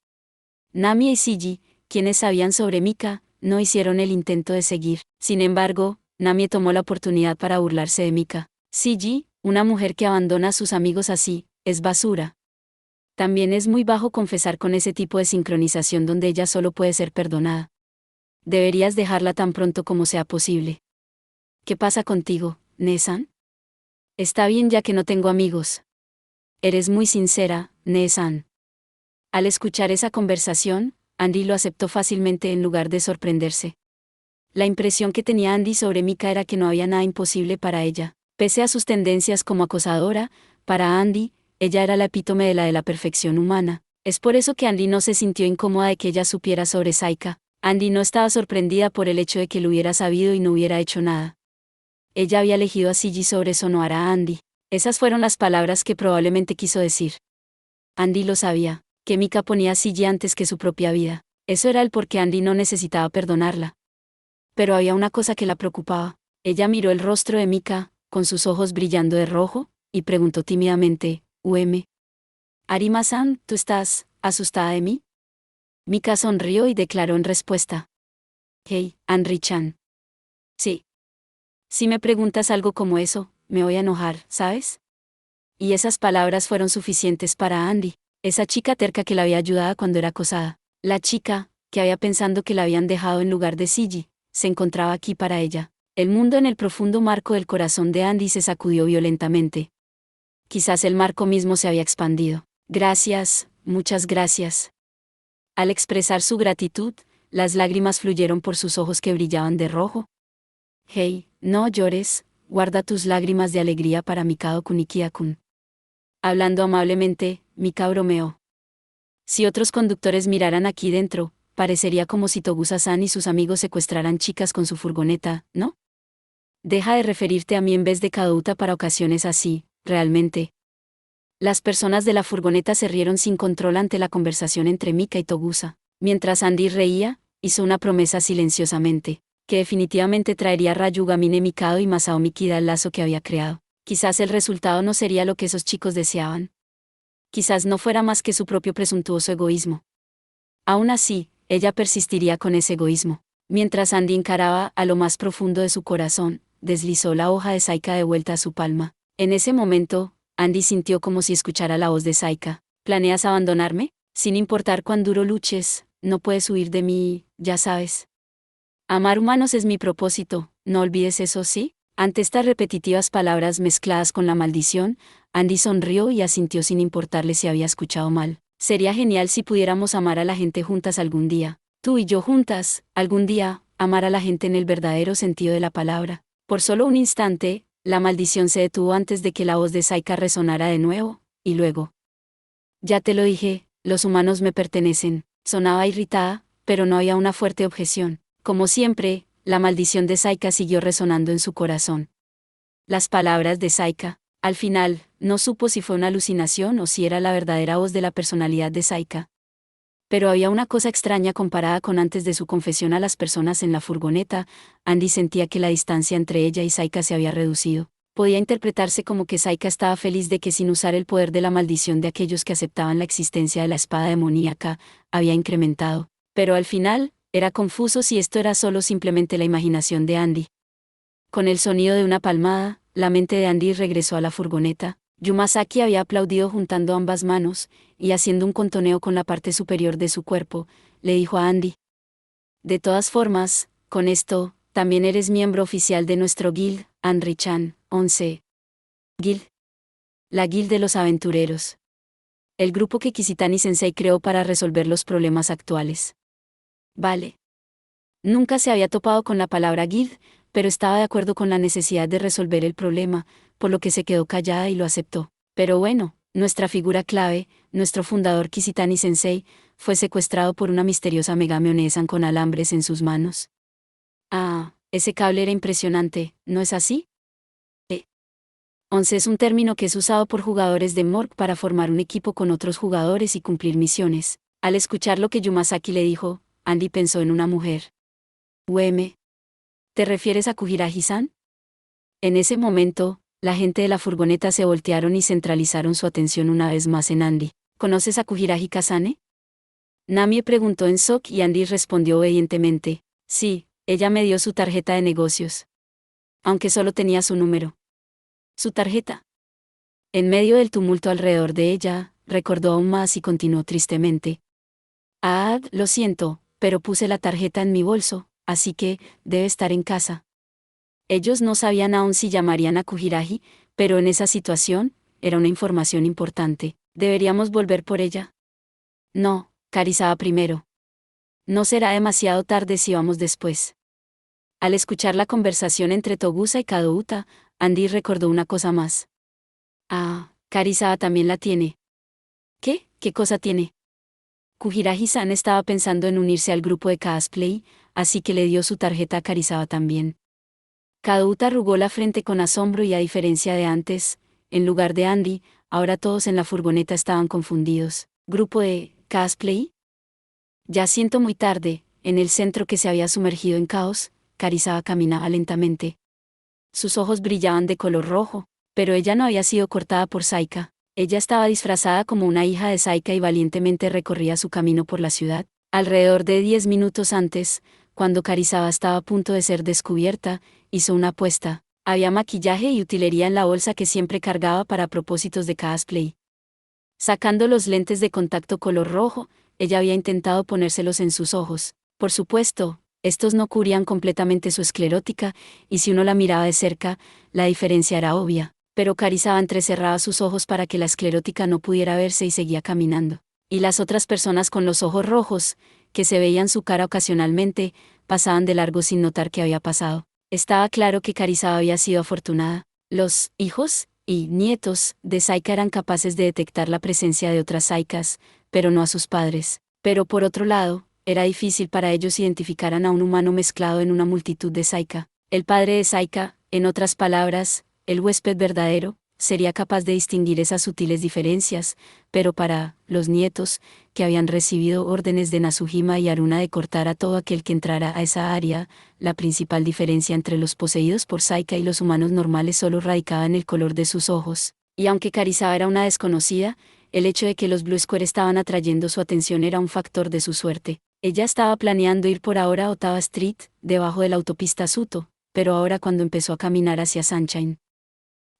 Nami y Siji, quienes sabían sobre Mika, no hicieron el intento de seguir. Sin embargo, Nami tomó la oportunidad para burlarse de Mika. Siji, una mujer que abandona a sus amigos así, es basura. También es muy bajo confesar con ese tipo de sincronización donde ella solo puede ser perdonada. Deberías dejarla tan pronto como sea posible. ¿Qué pasa contigo, Ne-san? Está bien ya que no tengo amigos. Eres muy sincera, Ne-san. Al escuchar esa conversación, Andy lo aceptó fácilmente en lugar de sorprenderse. La impresión que tenía Andy sobre Mika era que no había nada imposible para ella. Pese a sus tendencias como acosadora, para Andy, ella era la epítome de la perfección humana. Es por eso que Andy no se sintió incómoda de que ella supiera sobre Saika. Andy no estaba sorprendida por el hecho de que lo hubiera sabido y no hubiera hecho nada. Ella había elegido a Siji sobre Sonohara a Andy. Esas fueron las palabras que probablemente quiso decir. Andy lo sabía, que Mika ponía a Siji antes que su propia vida. Eso era el por qué Andy no necesitaba perdonarla. Pero había una cosa que la preocupaba. Ella miró el rostro de Mika, con sus ojos brillando de rojo, y preguntó tímidamente, Arima-san, ¿tú estás asustada de mí? Mika sonrió y declaró en respuesta. Hey, Anri-chan. Sí. Si me preguntas algo como eso, me voy a enojar, ¿sabes? Y esas palabras fueron suficientes para Andy, esa chica terca que la había ayudado cuando era acosada. La chica, que había pensado que la habían dejado en lugar de Siji, se encontraba aquí para ella. El mundo en el profundo marco del corazón de Andy se sacudió violentamente. Quizás el marco mismo se había expandido. Gracias, muchas gracias. Al expresar su gratitud, las lágrimas fluyeron por sus ojos que brillaban de rojo. Hey, no llores, guarda tus lágrimas de alegría para Mikado Kunikia-kun. Hablando amablemente, Mika bromeó. Si otros conductores miraran aquí dentro, parecería como si Togusa-san y sus amigos secuestraran chicas con su furgoneta, ¿no? Deja de referirte a mí en vez de Kadouta para ocasiones así, realmente. Las personas de la furgoneta se rieron sin control ante la conversación entre Mika y Togusa. Mientras Andy reía, hizo una promesa silenciosamente, que definitivamente traería a Ryugamine Mikado y Masao Mikida al lazo que había creado. Quizás el resultado no sería lo que esos chicos deseaban. Quizás no fuera más que su propio presuntuoso egoísmo. Aún así, ella persistiría con ese egoísmo. Mientras Andy encaraba a lo más profundo de su corazón, deslizó la hoja de Saika de vuelta a su palma. En ese momento, Andy sintió como si escuchara la voz de Saika. ¿Planeas abandonarme? Sin importar cuán duro luches, no puedes huir de mí, ya sabes. Amar humanos es mi propósito, no olvides eso, ¿sí? Ante estas repetitivas palabras mezcladas con la maldición, Andy sonrió y asintió sin importarle si había escuchado mal. Sería genial si pudiéramos amar a la gente juntas algún día. Tú y yo juntas, algún día, amar a la gente en el verdadero sentido de la palabra. Por solo un instante, la maldición se detuvo antes de que la voz de Saika resonara de nuevo, y luego. Ya te lo dije, los humanos me pertenecen. Sonaba irritada, pero no había una fuerte objeción. Como siempre, la maldición de Saika siguió resonando en su corazón. Las palabras de Saika, al final, no supo si fue una alucinación o si era la verdadera voz de la personalidad de Saika. Pero había una cosa extraña comparada con antes de su confesión a las personas en la furgoneta. Andy sentía que la distancia entre ella y Saika se había reducido. Podía interpretarse como que Saika estaba feliz de que sin usar el poder de la maldición de aquellos que aceptaban la existencia de la espada demoníaca, había incrementado. Pero al final, era confuso si esto era solo simplemente la imaginación de Andy. Con el sonido de una palmada, la mente de Andy regresó a la furgoneta. Yumasaki había aplaudido juntando ambas manos, y haciendo un contoneo con la parte superior de su cuerpo, le dijo a Andy. De todas formas, con esto, también eres miembro oficial de nuestro guild, Anri-chan. 11. Guild. La Guild de los Aventureros. El grupo que Kizitani-sensei creó para resolver los problemas actuales. Vale. Nunca se había topado con la palabra guild, pero estaba de acuerdo con la necesidad de resolver el problema, por lo que se quedó callada y lo aceptó. Pero bueno, nuestra figura clave, nuestro fundador Kizitani-sensei, fue secuestrado por una misteriosa Megame Onesan con alambres en sus manos. Ah, ese cable era impresionante, ¿no es así? 11 es un término que es usado por jugadores de Morg para formar un equipo con otros jugadores y cumplir misiones. Al escuchar lo que Yumasaki le dijo, Andy pensó en una mujer. UM. ¿Te refieres a Kujiragi-san? En ese momento, la gente de la furgoneta se voltearon y centralizaron su atención una vez más en Andy. ¿Conoces a Kujiragi Kazane? Namie preguntó en shock y Andy respondió obedientemente. Sí, ella me dio su tarjeta de negocios. Aunque solo tenía su número. Su tarjeta. En medio del tumulto alrededor de ella, recordó aún más y continuó tristemente. Ah, lo siento, pero puse la tarjeta en mi bolso, así que, debe estar en casa. Ellos no sabían aún si llamarían a Kujiragi, pero en esa situación, era una información importante. ¿Deberíamos volver por ella? No, Karisaba primero. No será demasiado tarde si vamos después. Al escuchar la conversación entre Togusa y Kadouta, Andy recordó una cosa más. Ah, Karisaba también la tiene. ¿Qué? ¿Qué cosa tiene? Kujiragi-san estaba pensando en unirse al grupo de cosplay, así que le dio su tarjeta a Karisaba también. Kadouta arrugó la frente con asombro y a diferencia de antes, en lugar de Andy, ahora todos en la furgoneta estaban confundidos. ¿Grupo de cosplay? Ya siento muy tarde, en el centro que se había sumergido en caos, Karisaba caminaba lentamente. Sus ojos brillaban de color rojo, pero ella no había sido cortada por Saika. Ella estaba disfrazada como una hija de Saika y valientemente recorría su camino por la ciudad. Alrededor de 10 minutos antes, cuando Karisaba estaba a punto de ser descubierta, hizo una apuesta. Había maquillaje y utilería en la bolsa que siempre cargaba para propósitos de cosplay. Sacando los lentes de contacto color rojo, ella había intentado ponérselos en sus ojos. Por supuesto, estos no cubrían completamente su esclerótica, y si uno la miraba de cerca, la diferencia era obvia. Pero Karisaba entrecerraba sus ojos para que la esclerótica no pudiera verse y seguía caminando. Y las otras personas con los ojos rojos, que se veían su cara ocasionalmente, pasaban de largo sin notar qué había pasado. Estaba claro que Karisaba había sido afortunada. Los hijos y nietos de Saika eran capaces de detectar la presencia de otras Saikas, pero no a sus padres. Pero por otro lado, era difícil para ellos identificaran a un humano mezclado en una multitud de Saika. El padre de Saika, en otras palabras, el huésped verdadero, sería capaz de distinguir esas sutiles diferencias, pero para los nietos, que habían recibido órdenes de Nasuhima y Aruna de cortar a todo aquel que entrara a esa área, la principal diferencia entre los poseídos por Saika y los humanos normales solo radicaba en el color de sus ojos, y aunque Karisaba era una desconocida, el hecho de que los Blue Square estaban atrayendo su atención era un factor de su suerte. Ella estaba planeando ir por ahora a Ottawa Street, debajo de la autopista Suto, pero ahora cuando empezó a caminar hacia Sunshine.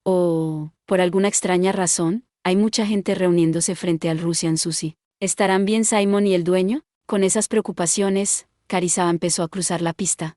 Por alguna extraña razón, hay mucha gente reuniéndose frente al Russian Sushi. ¿Estarán bien Simon y el dueño? Con esas preocupaciones, Karisaba empezó a cruzar la pista.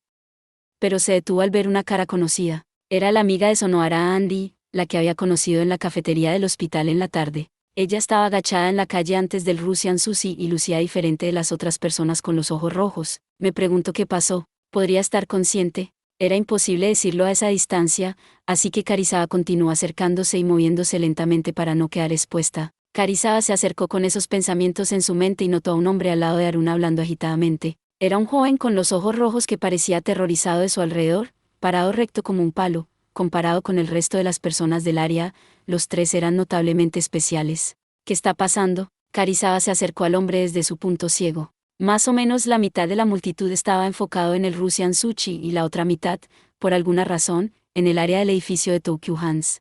Pero se detuvo al ver una cara conocida. Era la amiga de Sonohara Andy, la que había conocido en la cafetería del hospital en la tarde. Ella estaba agachada en la calle antes del Russian Sushi y lucía diferente de las otras personas con los ojos rojos. Me pregunto qué pasó. ¿Podría estar consciente? Era imposible decirlo a esa distancia, así que Karisaba continuó acercándose y moviéndose lentamente para no quedar expuesta. Karisaba se acercó con esos pensamientos en su mente y notó a un hombre al lado de Aruna hablando agitadamente. Era un joven con los ojos rojos que parecía aterrorizado de su alrededor, parado recto como un palo. Comparado con el resto de las personas del área, los tres eran notablemente especiales. ¿Qué está pasando? Karisaba se acercó al hombre desde su punto ciego. Más o menos la mitad de la multitud estaba enfocado en el Russian Sushi y la otra mitad, por alguna razón, en el área del edificio de Tokyo Hands.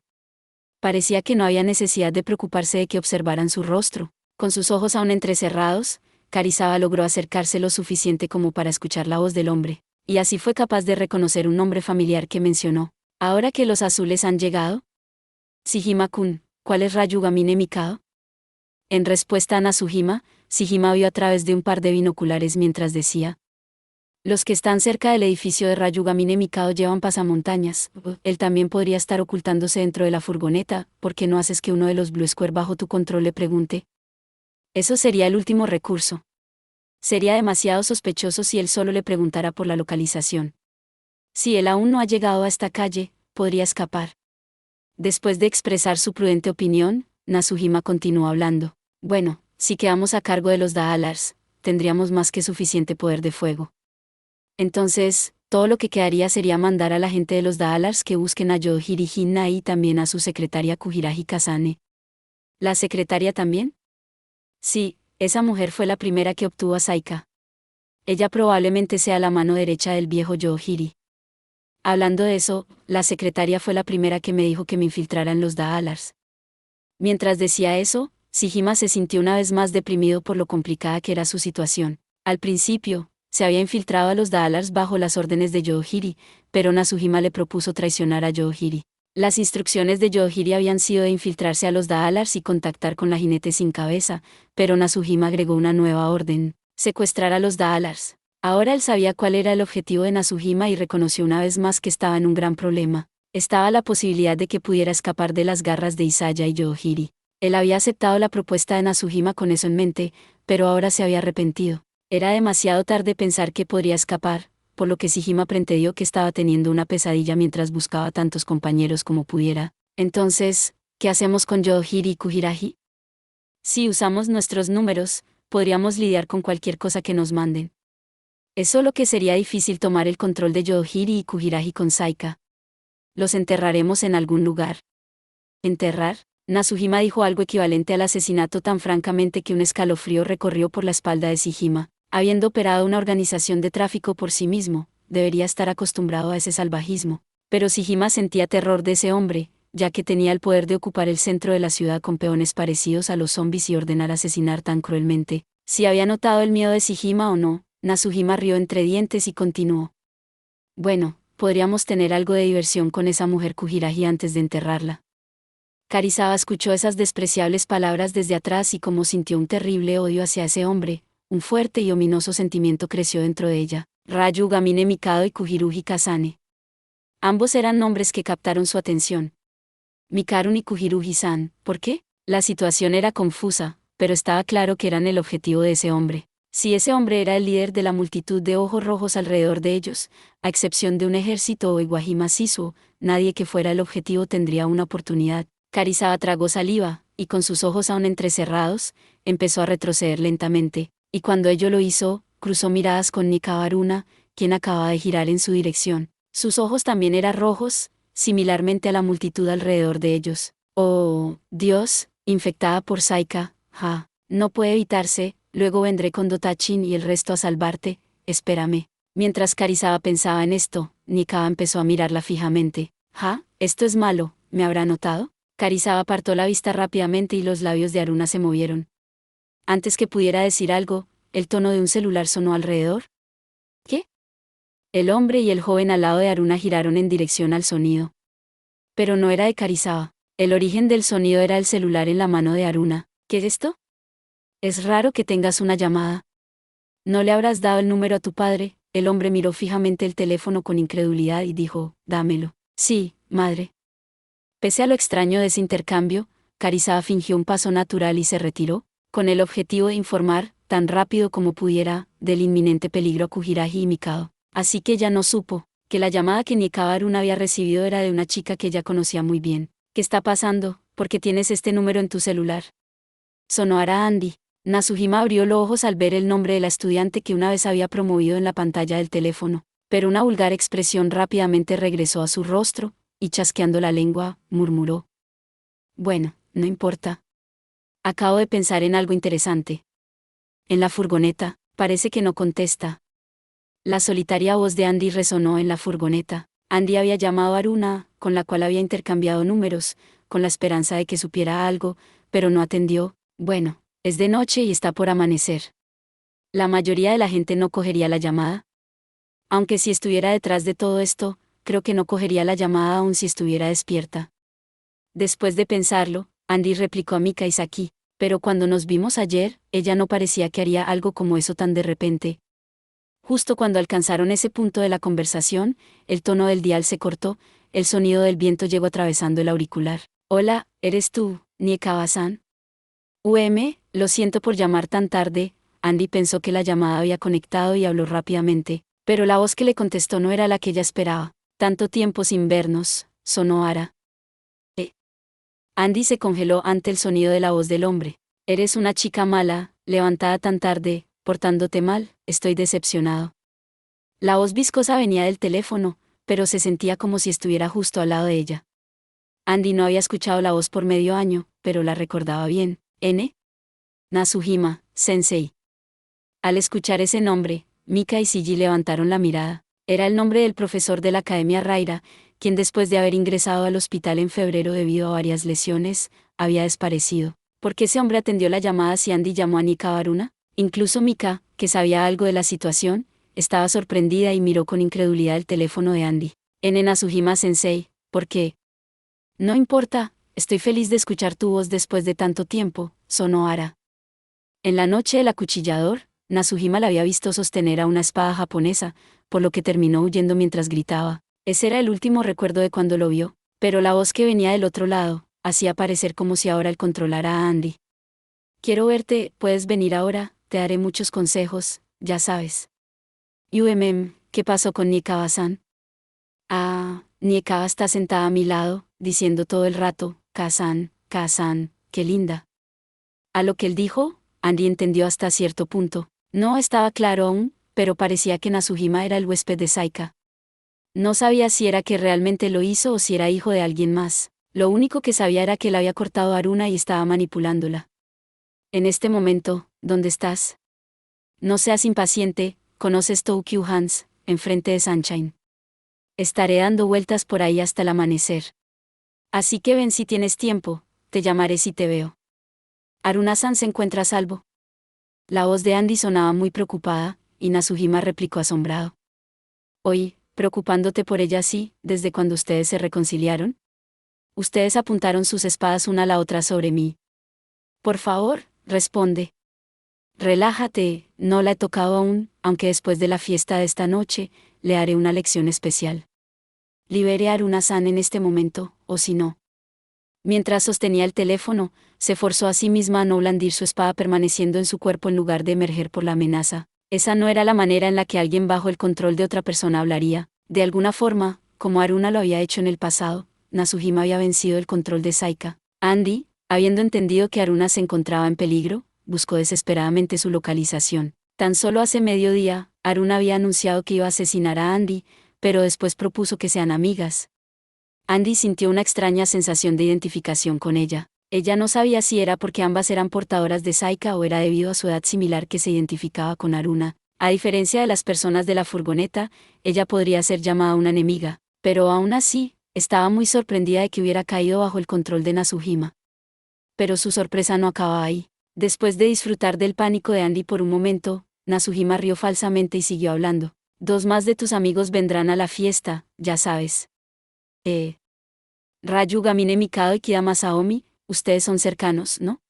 Parecía que no había necesidad de preocuparse de que observaran su rostro. Con sus ojos aún entrecerrados, Karisaba logró acercarse lo suficiente como para escuchar la voz del hombre, y así fue capaz de reconocer un nombre familiar que mencionó. ¿Ahora que los azules han llegado? Shijima-kun, ¿cuál es Ryugamine Mikado? En respuesta a Nasuhima, Shijima vio a través de un par de binoculares mientras decía: Los que están cerca del edificio de Rayugamine Mikado llevan pasamontañas. Él también podría estar ocultándose dentro de la furgoneta. ¿Por qué no haces que uno de los Blue Square bajo tu control le pregunte? Eso sería el último recurso. Sería demasiado sospechoso si él solo le preguntara por la localización. Si él aún no ha llegado a esta calle, podría escapar. Después de expresar su prudente opinión, Nasuhima continuó hablando. Bueno, si quedamos a cargo de los Daalars, tendríamos más que suficiente poder de fuego. Entonces, todo lo que quedaría sería mandar a la gente de los Daalars que busquen a Yohiri Hinna y también a su secretaria Kujiraji Kazane. ¿La secretaria también? Sí, esa mujer fue la primera que obtuvo a Saika. Ella probablemente sea la mano derecha del viejo Yohiri. Hablando de eso, la secretaria fue la primera que me dijo que me infiltrara en los Daalars. Mientras decía eso, Shijima se sintió una vez más deprimido por lo complicada que era su situación. Al principio, se había infiltrado a los Daalars bajo las órdenes de Yohiri, pero Nasuhima le propuso traicionar a Yohiri. Las instrucciones de Yohiri habían sido de infiltrarse a los Daalars y contactar con la jinete sin cabeza, pero Nasuhima agregó una nueva orden: secuestrar a los Daalars. Ahora él sabía cuál era el objetivo de Nasuhima y reconoció una vez más que estaba en un gran problema. Estaba la posibilidad de que pudiera escapar de las garras de Isaya y Yohiri. Él había aceptado la propuesta de Nasuhima con eso en mente, pero ahora se había arrepentido. Era demasiado tarde pensar que podría escapar, por lo que Shijima pretendió que estaba teniendo una pesadilla mientras buscaba tantos compañeros como pudiera. Entonces, ¿qué hacemos con Yohiri y Kujiraji? Si usamos nuestros números, podríamos lidiar con cualquier cosa que nos manden. Es solo que sería difícil tomar el control de Yohiri y Kujiraji con Saika. Los enterraremos en algún lugar. ¿Enterrar? Nasuhima dijo algo equivalente al asesinato tan francamente que un escalofrío recorrió por la espalda de Shijima. Habiendo operado una organización de tráfico por sí mismo, debería estar acostumbrado a ese salvajismo. Pero Shijima sentía terror de ese hombre, ya que tenía el poder de ocupar el centro de la ciudad con peones parecidos a los zombies y ordenar asesinar tan cruelmente. Si había notado el miedo de Shijima o no, Nasuhima rió entre dientes y continuó. Bueno, podríamos tener algo de diversión con esa mujer Kujiraji antes de enterrarla. Karizawa escuchó esas despreciables palabras desde atrás y como sintió un terrible odio hacia ese hombre, un fuerte y ominoso sentimiento creció dentro de ella. Rayugamine Mikado y Kujiruji Kazane. Ambos eran nombres que captaron su atención. Mikarun y Kujiruji-san, ¿por qué? La situación era confusa, pero estaba claro que eran el objetivo de ese hombre. Si ese hombre era el líder de la multitud de ojos rojos alrededor de ellos, a excepción de un ejército o Iwajima macizo, nadie que fuera el objetivo tendría una oportunidad. Karizawa tragó saliva, y con sus ojos aún entrecerrados, empezó a retroceder lentamente, y cuando ello lo hizo, cruzó miradas con Nikao Aruna, quien acababa de girar en su dirección. Sus ojos también eran rojos, similarmente a la multitud alrededor de ellos. Oh, Dios, infectada por Saika, no puede evitarse, luego vendré con Dotachin y el resto a salvarte, espérame. Mientras Karizawa pensaba en esto, Nikao empezó a mirarla fijamente. Esto es malo, ¿me habrá notado? Karizawa apartó la vista rápidamente y los labios de Aruna se movieron. Antes que pudiera decir algo, el tono de un celular sonó alrededor. ¿Qué? El hombre y el joven al lado de Aruna giraron en dirección al sonido. Pero no era de Karizawa. El origen del sonido era el celular en la mano de Aruna. ¿Qué es esto? Es raro que tengas una llamada. ¿No le habrás dado el número a tu padre? El hombre miró fijamente el teléfono con incredulidad y dijo, dámelo. Sí, madre. Pese a lo extraño de ese intercambio, Karizawa fingió un paso natural y se retiró, con el objetivo de informar, tan rápido como pudiera, del inminente peligro a Kujiraji y Mikado. Así que ya no supo, que la llamada que Nikao Aruna había recibido era de una chica que ella conocía muy bien. ¿Qué está pasando? ¿Por qué tienes este número en tu celular? Sonó a Andy. Nasuhima abrió los ojos al ver el nombre de la estudiante que una vez había promovido en la pantalla del teléfono, pero una vulgar expresión rápidamente regresó a su rostro, y chasqueando la lengua, murmuró. Bueno, no importa. Acabo de pensar en algo interesante. En la furgoneta, parece que no contesta. La solitaria voz de Andy resonó en la furgoneta. Andy había llamado a Aruna, con la cual había intercambiado números, con la esperanza de que supiera algo, pero no atendió. Bueno, es de noche y está por amanecer. La mayoría de la gente no cogería la llamada. Aunque si estuviera detrás de todo esto, creo que no cogería la llamada aun si estuviera despierta. Después de pensarlo, Andy replicó a Mika Isaki, pero cuando nos vimos ayer, ella no parecía que haría algo como eso tan de repente. Justo cuando alcanzaron ese punto de la conversación, el tono del dial se cortó, el sonido del viento llegó atravesando el auricular. Hola, ¿eres tú, Niekawa-san? Lo siento por llamar tan tarde. Andy pensó que la llamada había conectado y habló rápidamente, pero la voz que le contestó no era la que ella esperaba. Tanto tiempo sin vernos, Sonohara. Andy se congeló ante el sonido de la voz del hombre. Eres una chica mala, levantada tan tarde, portándote mal, estoy decepcionado. La voz viscosa venía del teléfono, pero se sentía como si estuviera justo al lado de ella. Andy no había escuchado la voz por medio año, pero la recordaba bien. Nasuhima, Sensei. Al escuchar ese nombre, Mika y Sigi levantaron la mirada. Era el nombre del profesor de la Academia Raira, quien después de haber ingresado al hospital en febrero debido a varias lesiones, había desaparecido. ¿Por qué ese hombre atendió la llamada si Andy llamó a Nika Baruna? Incluso Mika, que sabía algo de la situación, estaba sorprendida y miró con incredulidad el teléfono de Andy. Nasuhima Sensei, ¿por qué? No importa, estoy feliz de escuchar tu voz después de tanto tiempo, Sonohara. En la noche del acuchillador, Nasuhima la había visto sostener a una espada japonesa, por lo que terminó huyendo mientras gritaba. Ese era el último recuerdo de cuando lo vio, pero la voz que venía del otro lado, hacía parecer como si ahora él controlara a Andy. Quiero verte, puedes venir ahora, te daré muchos consejos, ya sabes. ¿Qué pasó con Niekawa-san? Niekawa está sentada a mi lado, diciendo todo el rato, Ka-san, qué linda. A lo que él dijo, Andy entendió hasta cierto punto. No estaba claro aún, pero parecía que Nasuhima era el huésped de Saika. No sabía si era que realmente lo hizo o si era hijo de alguien más. Lo único que sabía era que él había cortado a Aruna y estaba manipulándola. En este momento, ¿dónde estás? No seas impaciente, conoces Tokyo Hans, enfrente de Sunshine. Estaré dando vueltas por ahí hasta el amanecer. Así que ven si tienes tiempo, te llamaré si te veo. ¿Aruna-san se encuentra a salvo? La voz de Andy sonaba muy preocupada, y Nasuhima replicó asombrado. Oye, preocupándote por ella así, ¿desde cuando ustedes se reconciliaron? Ustedes apuntaron sus espadas una a la otra sobre mí. Por favor, responde. Relájate, no la he tocado aún, aunque después de la fiesta de esta noche, le haré una lección especial. Libere a Aruna-san en este momento, o si no. Mientras sostenía el teléfono, se forzó a sí misma a no blandir su espada permaneciendo en su cuerpo en lugar de emerger por la amenaza. Esa no era la manera en la que alguien bajo el control de otra persona hablaría. De alguna forma, como Aruna lo había hecho en el pasado, Nasuhima había vencido el control de Saika. Andy, habiendo entendido que Aruna se encontraba en peligro, buscó desesperadamente su localización. Tan solo hace mediodía, Aruna había anunciado que iba a asesinar a Andy, pero después propuso que sean amigas. Andy sintió una extraña sensación de identificación con ella. Ella no sabía si era porque ambas eran portadoras de Saika o era debido a su edad similar que se identificaba con Aruna. A diferencia de las personas de la furgoneta, ella podría ser llamada una enemiga, pero aún así, estaba muy sorprendida de que hubiera caído bajo el control de Nasuhima. Pero su sorpresa no acababa ahí. Después de disfrutar del pánico de Andy por un momento, Nasuhima rió falsamente y siguió hablando. 2 más de tus amigos vendrán a la fiesta, ya sabes. Ryugamine Mikado y Kida Masaomi, ustedes son cercanos, ¿no?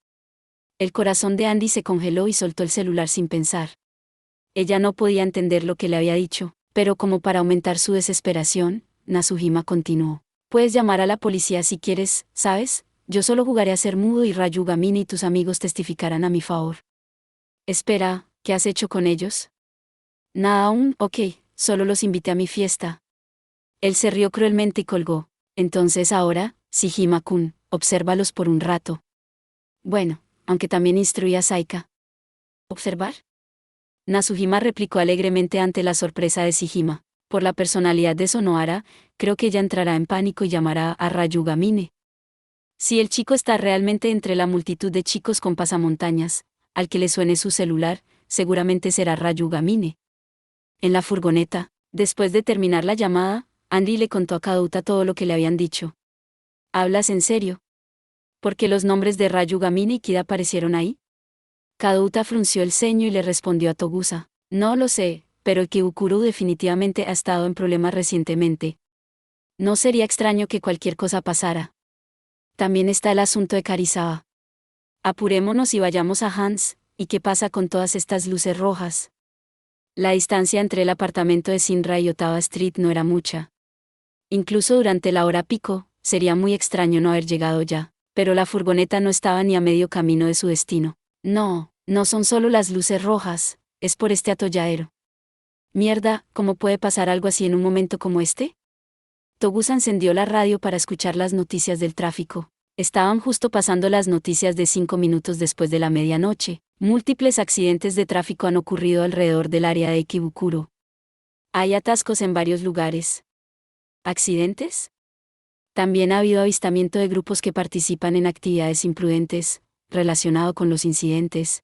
El corazón de Andy se congeló y soltó el celular sin pensar. Ella no podía entender lo que le había dicho, pero como para aumentar su desesperación, Nasuhima continuó. Puedes llamar a la policía si quieres, ¿sabes? Yo solo jugaré a ser mudo y Ryugamine y tus amigos testificarán a mi favor. Espera, ¿qué has hecho con ellos? Nada aún, ok, solo los invité a mi fiesta. Él se rió cruelmente y colgó. Entonces ahora, Shijima-kun, obsérvalos por un rato. Bueno, aunque también instruí a Saika. ¿Observar? Nasuhima replicó alegremente ante la sorpresa de Shijima. Por la personalidad de Sonohara, creo que ella entrará en pánico y llamará a Ryugamine. Si el chico está realmente entre la multitud de chicos con pasamontañas, al que le suene su celular, seguramente será Ryugamine. En la furgoneta, después de terminar la llamada, Andy le contó a Kaduta todo lo que le habían dicho. ¿Hablas en serio? ¿Por qué los nombres de Ryugamine y Kida aparecieron ahí? Kaduta frunció el ceño y le respondió a Togusa. No lo sé, pero el Kyukuru definitivamente ha estado en problemas recientemente. No sería extraño que cualquier cosa pasara. También está el asunto de Karisawa. Apurémonos y vayamos a Hans, ¿y qué pasa con todas estas luces rojas? La distancia entre el apartamento de Sinra y Ottawa Street no era mucha. Incluso durante la hora pico, sería muy extraño no haber llegado ya, pero la furgoneta no estaba ni a medio camino de su destino. No, no son solo las luces rojas, es por este atolladero. Mierda, ¿cómo puede pasar algo así en un momento como este? Togusa encendió la radio para escuchar las noticias del tráfico. Estaban justo pasando las noticias de 5 minutos después de la medianoche. Múltiples accidentes de tráfico han ocurrido alrededor del área de Ikebukuro. Hay atascos en varios lugares. ¿Accidentes? También ha habido avistamiento de grupos que participan en actividades imprudentes, relacionado con los incidentes.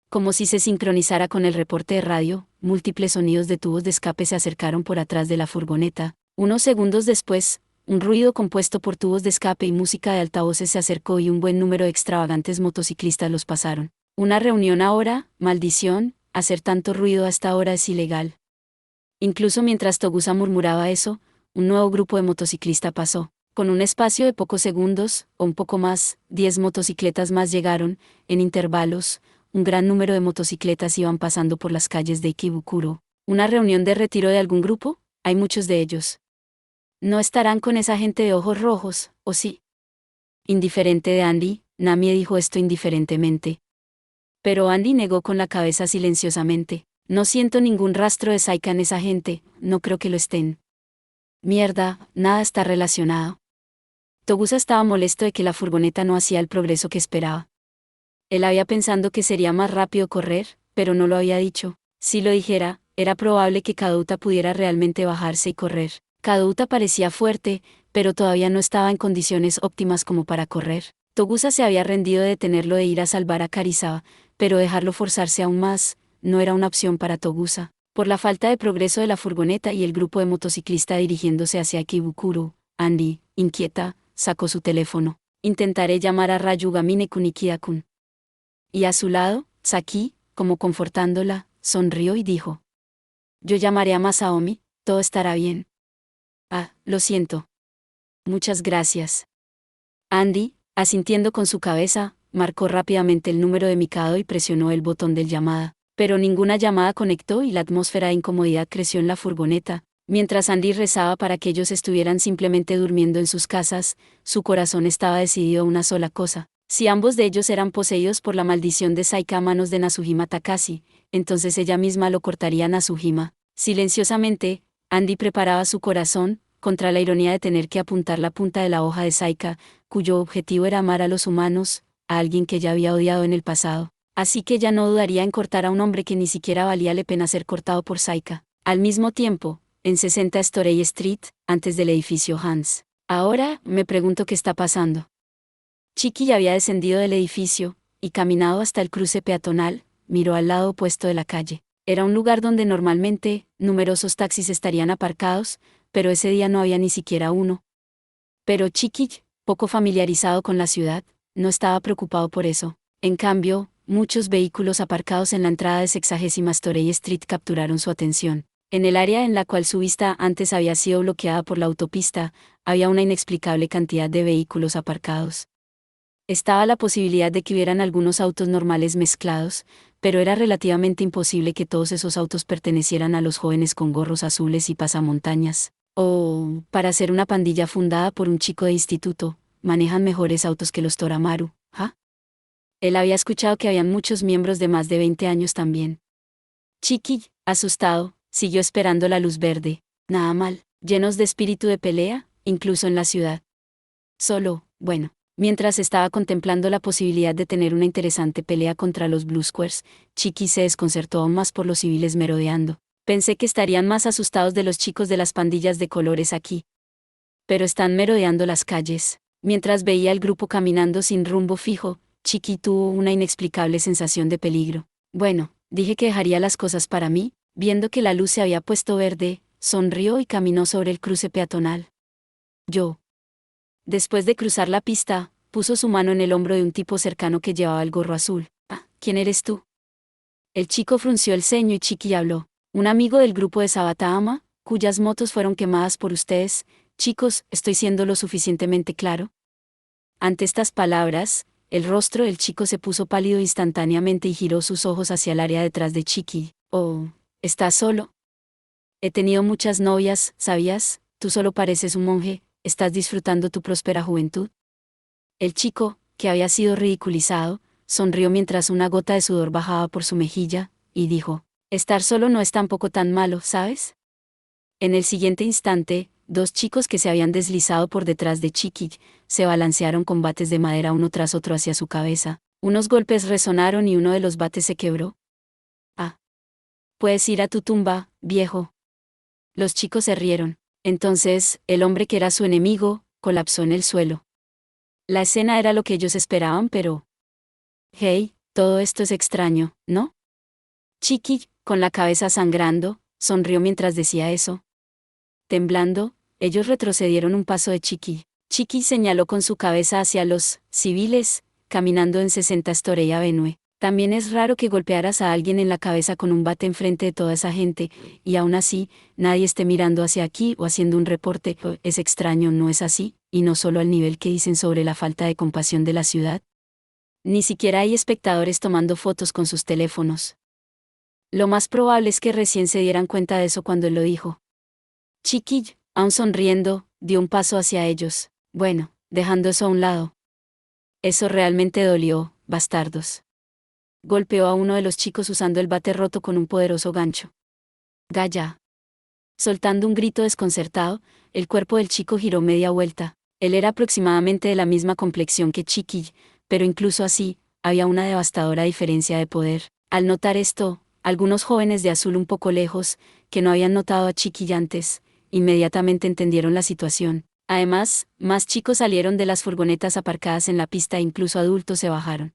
Como si se sincronizara con el reporte de radio, múltiples sonidos de tubos de escape se acercaron por atrás de la furgoneta. Unos segundos después, un ruido compuesto por tubos de escape y música de altavoces se acercó y un buen número de extravagantes motociclistas los pasaron. Una reunión ahora, maldición, hacer tanto ruido a esta hora es ilegal. Incluso mientras Togusa murmuraba eso, un nuevo grupo de motociclistas pasó. Con un espacio de pocos segundos, o un poco más, 10 motocicletas más llegaron, en intervalos. Un gran número de motocicletas iban pasando por las calles de Ikebukuro. ¿Una reunión de retiro de algún grupo? Hay muchos de ellos. ¿No estarán con esa gente de ojos rojos, o sí? Indiferente de Andy, Namie dijo esto indiferentemente. Pero Andy negó con la cabeza silenciosamente. No siento ningún rastro de Saika en esa gente, no creo que lo estén. Mierda, nada está relacionado. Togusa estaba molesto de que la furgoneta no hacía el progreso que esperaba. Él había pensado que sería más rápido correr, pero no lo había dicho. Si lo dijera, era probable que Kadouta pudiera realmente bajarse y correr. Kadouta parecía fuerte, pero todavía no estaba en condiciones óptimas como para correr. Togusa se había rendido de detenerlo de ir a salvar a Karisawa, pero dejarlo forzarse aún más, no era una opción para Togusa. Por la falta de progreso de la furgoneta y el grupo de motociclistas dirigiéndose hacia Ikebukuro, Andy, inquieta, sacó su teléfono. Intentaré llamar a Ryugamine Kunikiya-kun. Y a su lado, Saki, como confortándola, sonrió y dijo: Yo llamaré a Masaomi, todo estará bien. Ah, lo siento. Muchas gracias. Andy, asintiendo con su cabeza, marcó rápidamente el número de Mikado y presionó el botón de llamada, pero ninguna llamada conectó y la atmósfera de incomodidad creció en la furgoneta. Mientras Andy rezaba para que ellos estuvieran simplemente durmiendo en sus casas, su corazón estaba decidido a una sola cosa. Si ambos de ellos eran poseídos por la maldición de Saika a manos de Nazuhima Takashi, entonces ella misma lo cortaría a Nazuhima. Silenciosamente, Andy preparaba su corazón, contra la ironía de tener que apuntar la punta de la hoja de Saika, cuyo objetivo era amar a los humanos, a alguien que ya había odiado en el pasado. Así que ya no dudaría en cortar a un hombre que ni siquiera valía la pena ser cortado por Saika. Al mismo tiempo, en 60 Storey Street, antes del edificio Hans. Ahora, me pregunto qué está pasando. Chiki ya había descendido del edificio, y caminado hasta el cruce peatonal, miró al lado opuesto de la calle. Era un lugar donde normalmente, numerosos taxis estarían aparcados, pero ese día no había ni siquiera uno. Pero Chiki, poco familiarizado con la ciudad, no estaba preocupado por eso. En cambio, muchos vehículos aparcados en la entrada de 60 Storey Street capturaron su atención. En el área en la cual su vista antes había sido bloqueada por la autopista, había una inexplicable cantidad de vehículos aparcados. Estaba la posibilidad de que hubieran algunos autos normales mezclados, pero era relativamente imposible que todos esos autos pertenecieran a los jóvenes con gorros azules y pasamontañas. O, para ser una pandilla fundada por un chico de instituto, manejan mejores autos que los Toramaru, ¿ah? Él había escuchado que habían muchos miembros de más de 20 años también. Chiki, asustado, siguió esperando la luz verde. Nada mal, llenos de espíritu de pelea, incluso en la ciudad. Solo, bueno. Mientras estaba contemplando la posibilidad de tener una interesante pelea contra los Blue Squares, Chiki se desconcertó aún más por los civiles merodeando. Pensé que estarían más asustados de los chicos de las pandillas de colores aquí. Pero están merodeando las calles. Mientras veía al grupo caminando sin rumbo fijo, Chiki tuvo una inexplicable sensación de peligro. Bueno, dije que dejaría las cosas para mí, viendo que la luz se había puesto verde, sonrió y caminó sobre el cruce peatonal. Yo. Después de cruzar la pista, puso su mano en el hombro de un tipo cercano que llevaba el gorro azul. Ah, ¿quién eres tú? El chico frunció el ceño y Chiki habló. Un amigo del grupo de Sabatama, cuyas motos fueron quemadas por ustedes. Chicos, ¿estoy siendo lo suficientemente claro? Ante estas palabras, el rostro del chico se puso pálido instantáneamente y giró sus ojos hacia el área detrás de Chiki. Oh, ¿Estás solo? He tenido muchas novias, ¿sabías? Tú solo pareces un monje, ¿estás disfrutando tu próspera juventud? El chico, que había sido ridiculizado, sonrió mientras una gota de sudor bajaba por su mejilla, y dijo, estar solo no es tampoco tan malo, ¿sabes? En el siguiente instante, dos chicos que se habían deslizado por detrás de Chiqui se balancearon con bates de madera uno tras otro hacia su cabeza. Unos golpes resonaron y uno de los bates se quebró. Ah. Puedes ir a tu tumba, viejo. Los chicos se rieron. Entonces, el hombre que era su enemigo, colapsó en el suelo. La escena era lo que ellos esperaban, pero... Hey, todo esto es extraño, ¿no? Chiqui, con la cabeza sangrando, sonrió mientras decía eso. Temblando, ellos retrocedieron un paso de Chiqui. Chiqui señaló con su cabeza hacia los civiles, caminando en 60 Storey Avenue. También es raro que golpearas a alguien en la cabeza con un bate enfrente de toda esa gente, y aún así, nadie esté mirando hacia aquí o haciendo un reporte. Es extraño, ¿no es así? Y no solo al nivel que dicen sobre la falta de compasión de la ciudad. Ni siquiera hay espectadores tomando fotos con sus teléfonos. Lo más probable es que recién se dieran cuenta de eso cuando él lo dijo. Chiqui, aún sonriendo, dio un paso hacia ellos. Bueno, dejando eso a un lado. Eso realmente dolió, bastardos. Golpeó a uno de los chicos usando el bate roto con un poderoso gancho. Gaya. Soltando un grito desconcertado, el cuerpo del chico giró media vuelta. Él era aproximadamente de la misma complexión que Chiqui, pero incluso así, había una devastadora diferencia de poder. Al notar esto, algunos jóvenes de azul un poco lejos, que no habían notado a Chiqui antes, inmediatamente entendieron la situación. Además, más chicos salieron de las furgonetas aparcadas en la pista e incluso adultos se bajaron.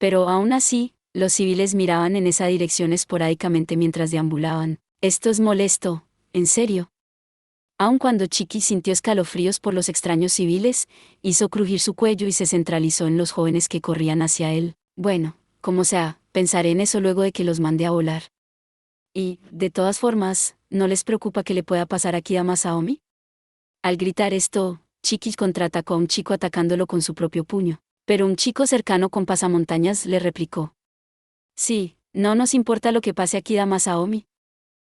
Pero aún así, los civiles miraban en esa dirección esporádicamente mientras deambulaban. Esto es molesto, en serio. Aun cuando Chiqui sintió escalofríos por los extraños civiles, hizo crujir su cuello y se centralizó en los jóvenes que corrían hacia él. Bueno, como sea, pensaré en eso luego de que los mande a volar. Y, de todas formas, ¿no les preocupa que le pueda pasar aquí a Masaomi? Al gritar esto, Chiqui contraatacó a un chico atacándolo con su propio puño. Pero un chico cercano con pasamontañas le replicó. Sí, no nos importa lo que pase aquí a Masaomi.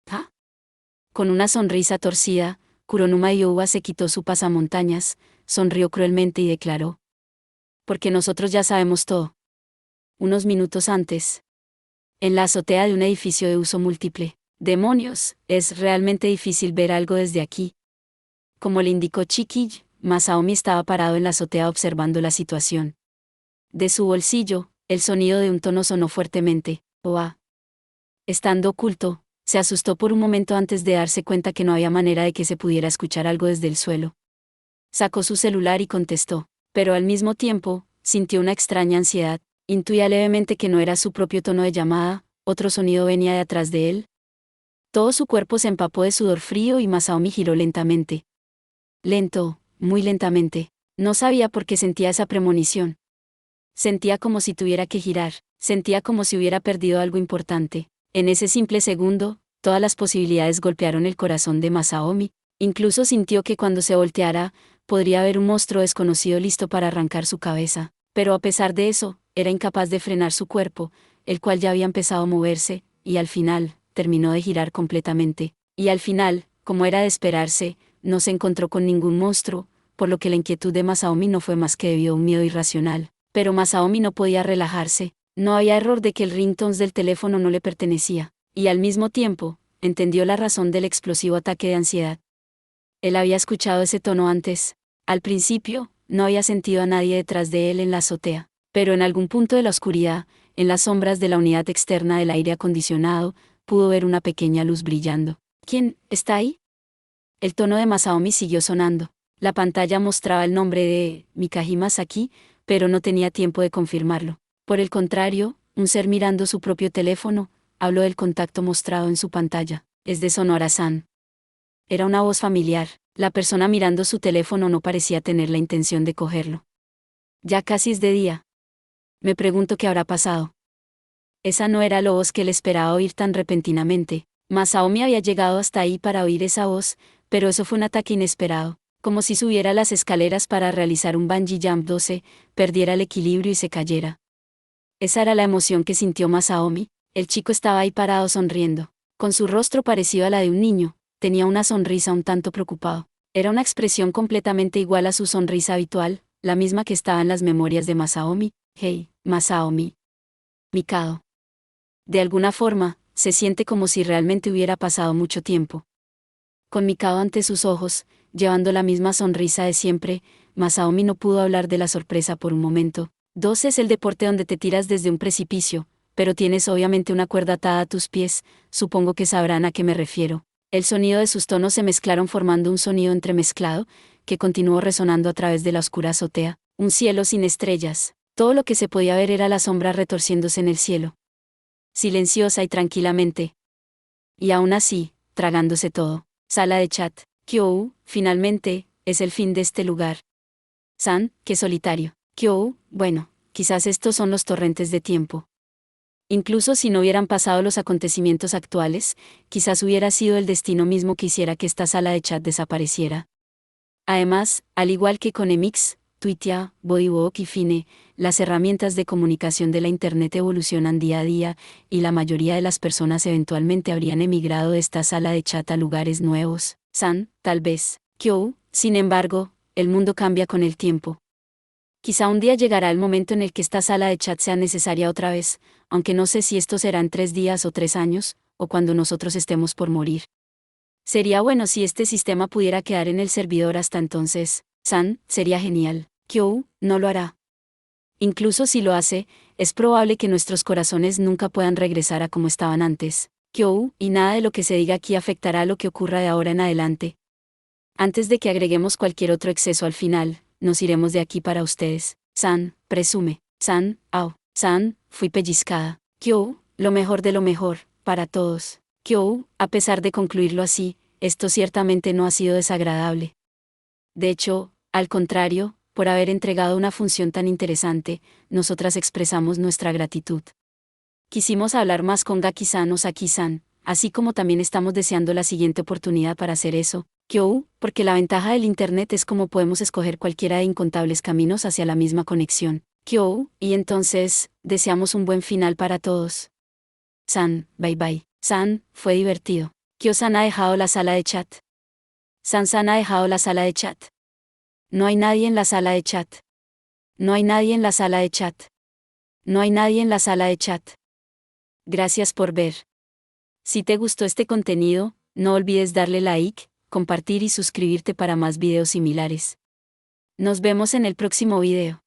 ¿Ah? Con una sonrisa torcida, Kuronuma Yuba se quitó su pasamontañas, sonrió cruelmente y declaró. Porque nosotros ya sabemos todo. Unos minutos antes. En la azotea de un edificio de uso múltiple. Demonios, es realmente difícil ver algo desde aquí. Como le indicó Chiqui, Masaomi estaba parado en la azotea observando la situación. De su bolsillo, el sonido de un tono sonó fuertemente. Oa. Estando oculto, se asustó por un momento antes de darse cuenta que no había manera de que se pudiera escuchar algo desde el suelo. Sacó su celular y contestó, pero al mismo tiempo, sintió una extraña ansiedad. Intuía levemente que no era su propio tono de llamada, otro sonido venía de atrás de él. Todo su cuerpo se empapó de sudor frío y Masaomi giró lentamente. Lento, muy lentamente. No sabía por qué sentía esa premonición. Sentía como si tuviera que girar, sentía como si hubiera perdido algo importante. En ese simple segundo, todas las posibilidades golpearon el corazón de Masaomi. Incluso sintió que cuando se volteara, podría haber un monstruo desconocido listo para arrancar su cabeza. Pero a pesar de eso, era incapaz de frenar su cuerpo, el cual ya había empezado a moverse, y al final, terminó de girar completamente. Y al final, como era de esperarse, no se encontró con ningún monstruo, por lo que la inquietud de Masaomi no fue más que debido a un miedo irracional. Pero Masaomi no podía relajarse, no había error de que el ringtone del teléfono no le pertenecía, y al mismo tiempo, entendió la razón del explosivo ataque de ansiedad. Él había escuchado ese tono antes. Al principio, no había sentido a nadie detrás de él en la azotea, pero en algún punto de la oscuridad, en las sombras de la unidad externa del aire acondicionado, pudo ver una pequeña luz brillando. ¿Quién está ahí? El tono de Masaomi siguió sonando. La pantalla mostraba el nombre de Mikahima Saki, pero no tenía tiempo de confirmarlo. Por el contrario, un ser mirando su propio teléfono, habló del contacto mostrado en su pantalla. Es de Sonora-san. Era una voz familiar. La persona mirando su teléfono no parecía tener la intención de cogerlo. Ya casi es de día. Me pregunto qué habrá pasado. Esa no era la voz que él esperaba oír tan repentinamente. Masaomi había llegado hasta ahí para oír esa voz, pero eso fue un ataque inesperado. Como si subiera las escaleras para realizar un bungee jump 12, perdiera el equilibrio y se cayera. Esa era la emoción que sintió Masaomi. El chico estaba ahí parado sonriendo. Con su rostro parecido a la de un niño, tenía una sonrisa un tanto preocupado. Era una expresión completamente igual a su sonrisa habitual, la misma que estaba en las memorias de Masaomi. Hey, Masaomi. Mikado. De alguna forma, se siente como si realmente hubiera pasado mucho tiempo. Con Mikado ante sus ojos, llevando la misma sonrisa de siempre, Masaomi no pudo hablar de la sorpresa por un momento. 2 es el deporte donde te tiras desde un precipicio, pero tienes obviamente una cuerda atada a tus pies, supongo que sabrán a qué me refiero. El sonido de sus tonos se mezclaron formando un sonido entremezclado, que continuó resonando a través de la oscura azotea, un cielo sin estrellas. Todo lo que se podía ver era la sombra retorciéndose en el cielo. Silenciosa y tranquilamente. Y aún así, tragándose todo. Sala de chat. Kyou, finalmente, es el fin de este lugar. San, qué solitario. Kyou, bueno, quizás estos son los torrentes de tiempo. Incluso si no hubieran pasado los acontecimientos actuales, quizás hubiera sido el destino mismo que hiciera que esta sala de chat desapareciera. Además, al igual que con Emix, Twitter, Bodywalk y Fine, las herramientas de comunicación de la Internet evolucionan día a día, y la mayoría de las personas eventualmente habrían emigrado de esta sala de chat a lugares nuevos. San, tal vez. Kyou, sin embargo, el mundo cambia con el tiempo. Quizá un día llegará el momento en el que esta sala de chat sea necesaria otra vez, aunque no sé si esto será en 3 días o 3 años, o cuando nosotros estemos por morir. Sería bueno si este sistema pudiera quedar en el servidor hasta entonces. San, sería genial. Kyou, no lo hará. Incluso si lo hace, es probable que nuestros corazones nunca puedan regresar a como estaban antes. Kyou, y nada de lo que se diga aquí afectará a lo que ocurra de ahora en adelante. Antes de que agreguemos cualquier otro exceso al final, nos iremos de aquí para ustedes. San, presume. San, au. San, fui pellizcada. Kyou, lo mejor de lo mejor, para todos. Kyou, a pesar de concluirlo así, esto ciertamente no ha sido desagradable. De hecho, al contrario, por haber entregado una función tan interesante, nosotras expresamos nuestra gratitud. Quisimos hablar más con Gaki-san o Saki-san, así como también estamos deseando la siguiente oportunidad para hacer eso, Kyou, porque la ventaja del Internet es como podemos escoger cualquiera de incontables caminos hacia la misma conexión. Kyou, y entonces, deseamos un buen final para todos. San, bye bye. San, fue divertido. Kyo-san ha dejado la sala de chat. San-san ha dejado la sala de chat. No hay nadie en la sala de chat. No hay nadie en la sala de chat. No hay nadie en la sala de chat. Gracias por ver. Si te gustó este contenido, no olvides darle like, compartir y suscribirte para más videos similares. Nos vemos en el próximo video.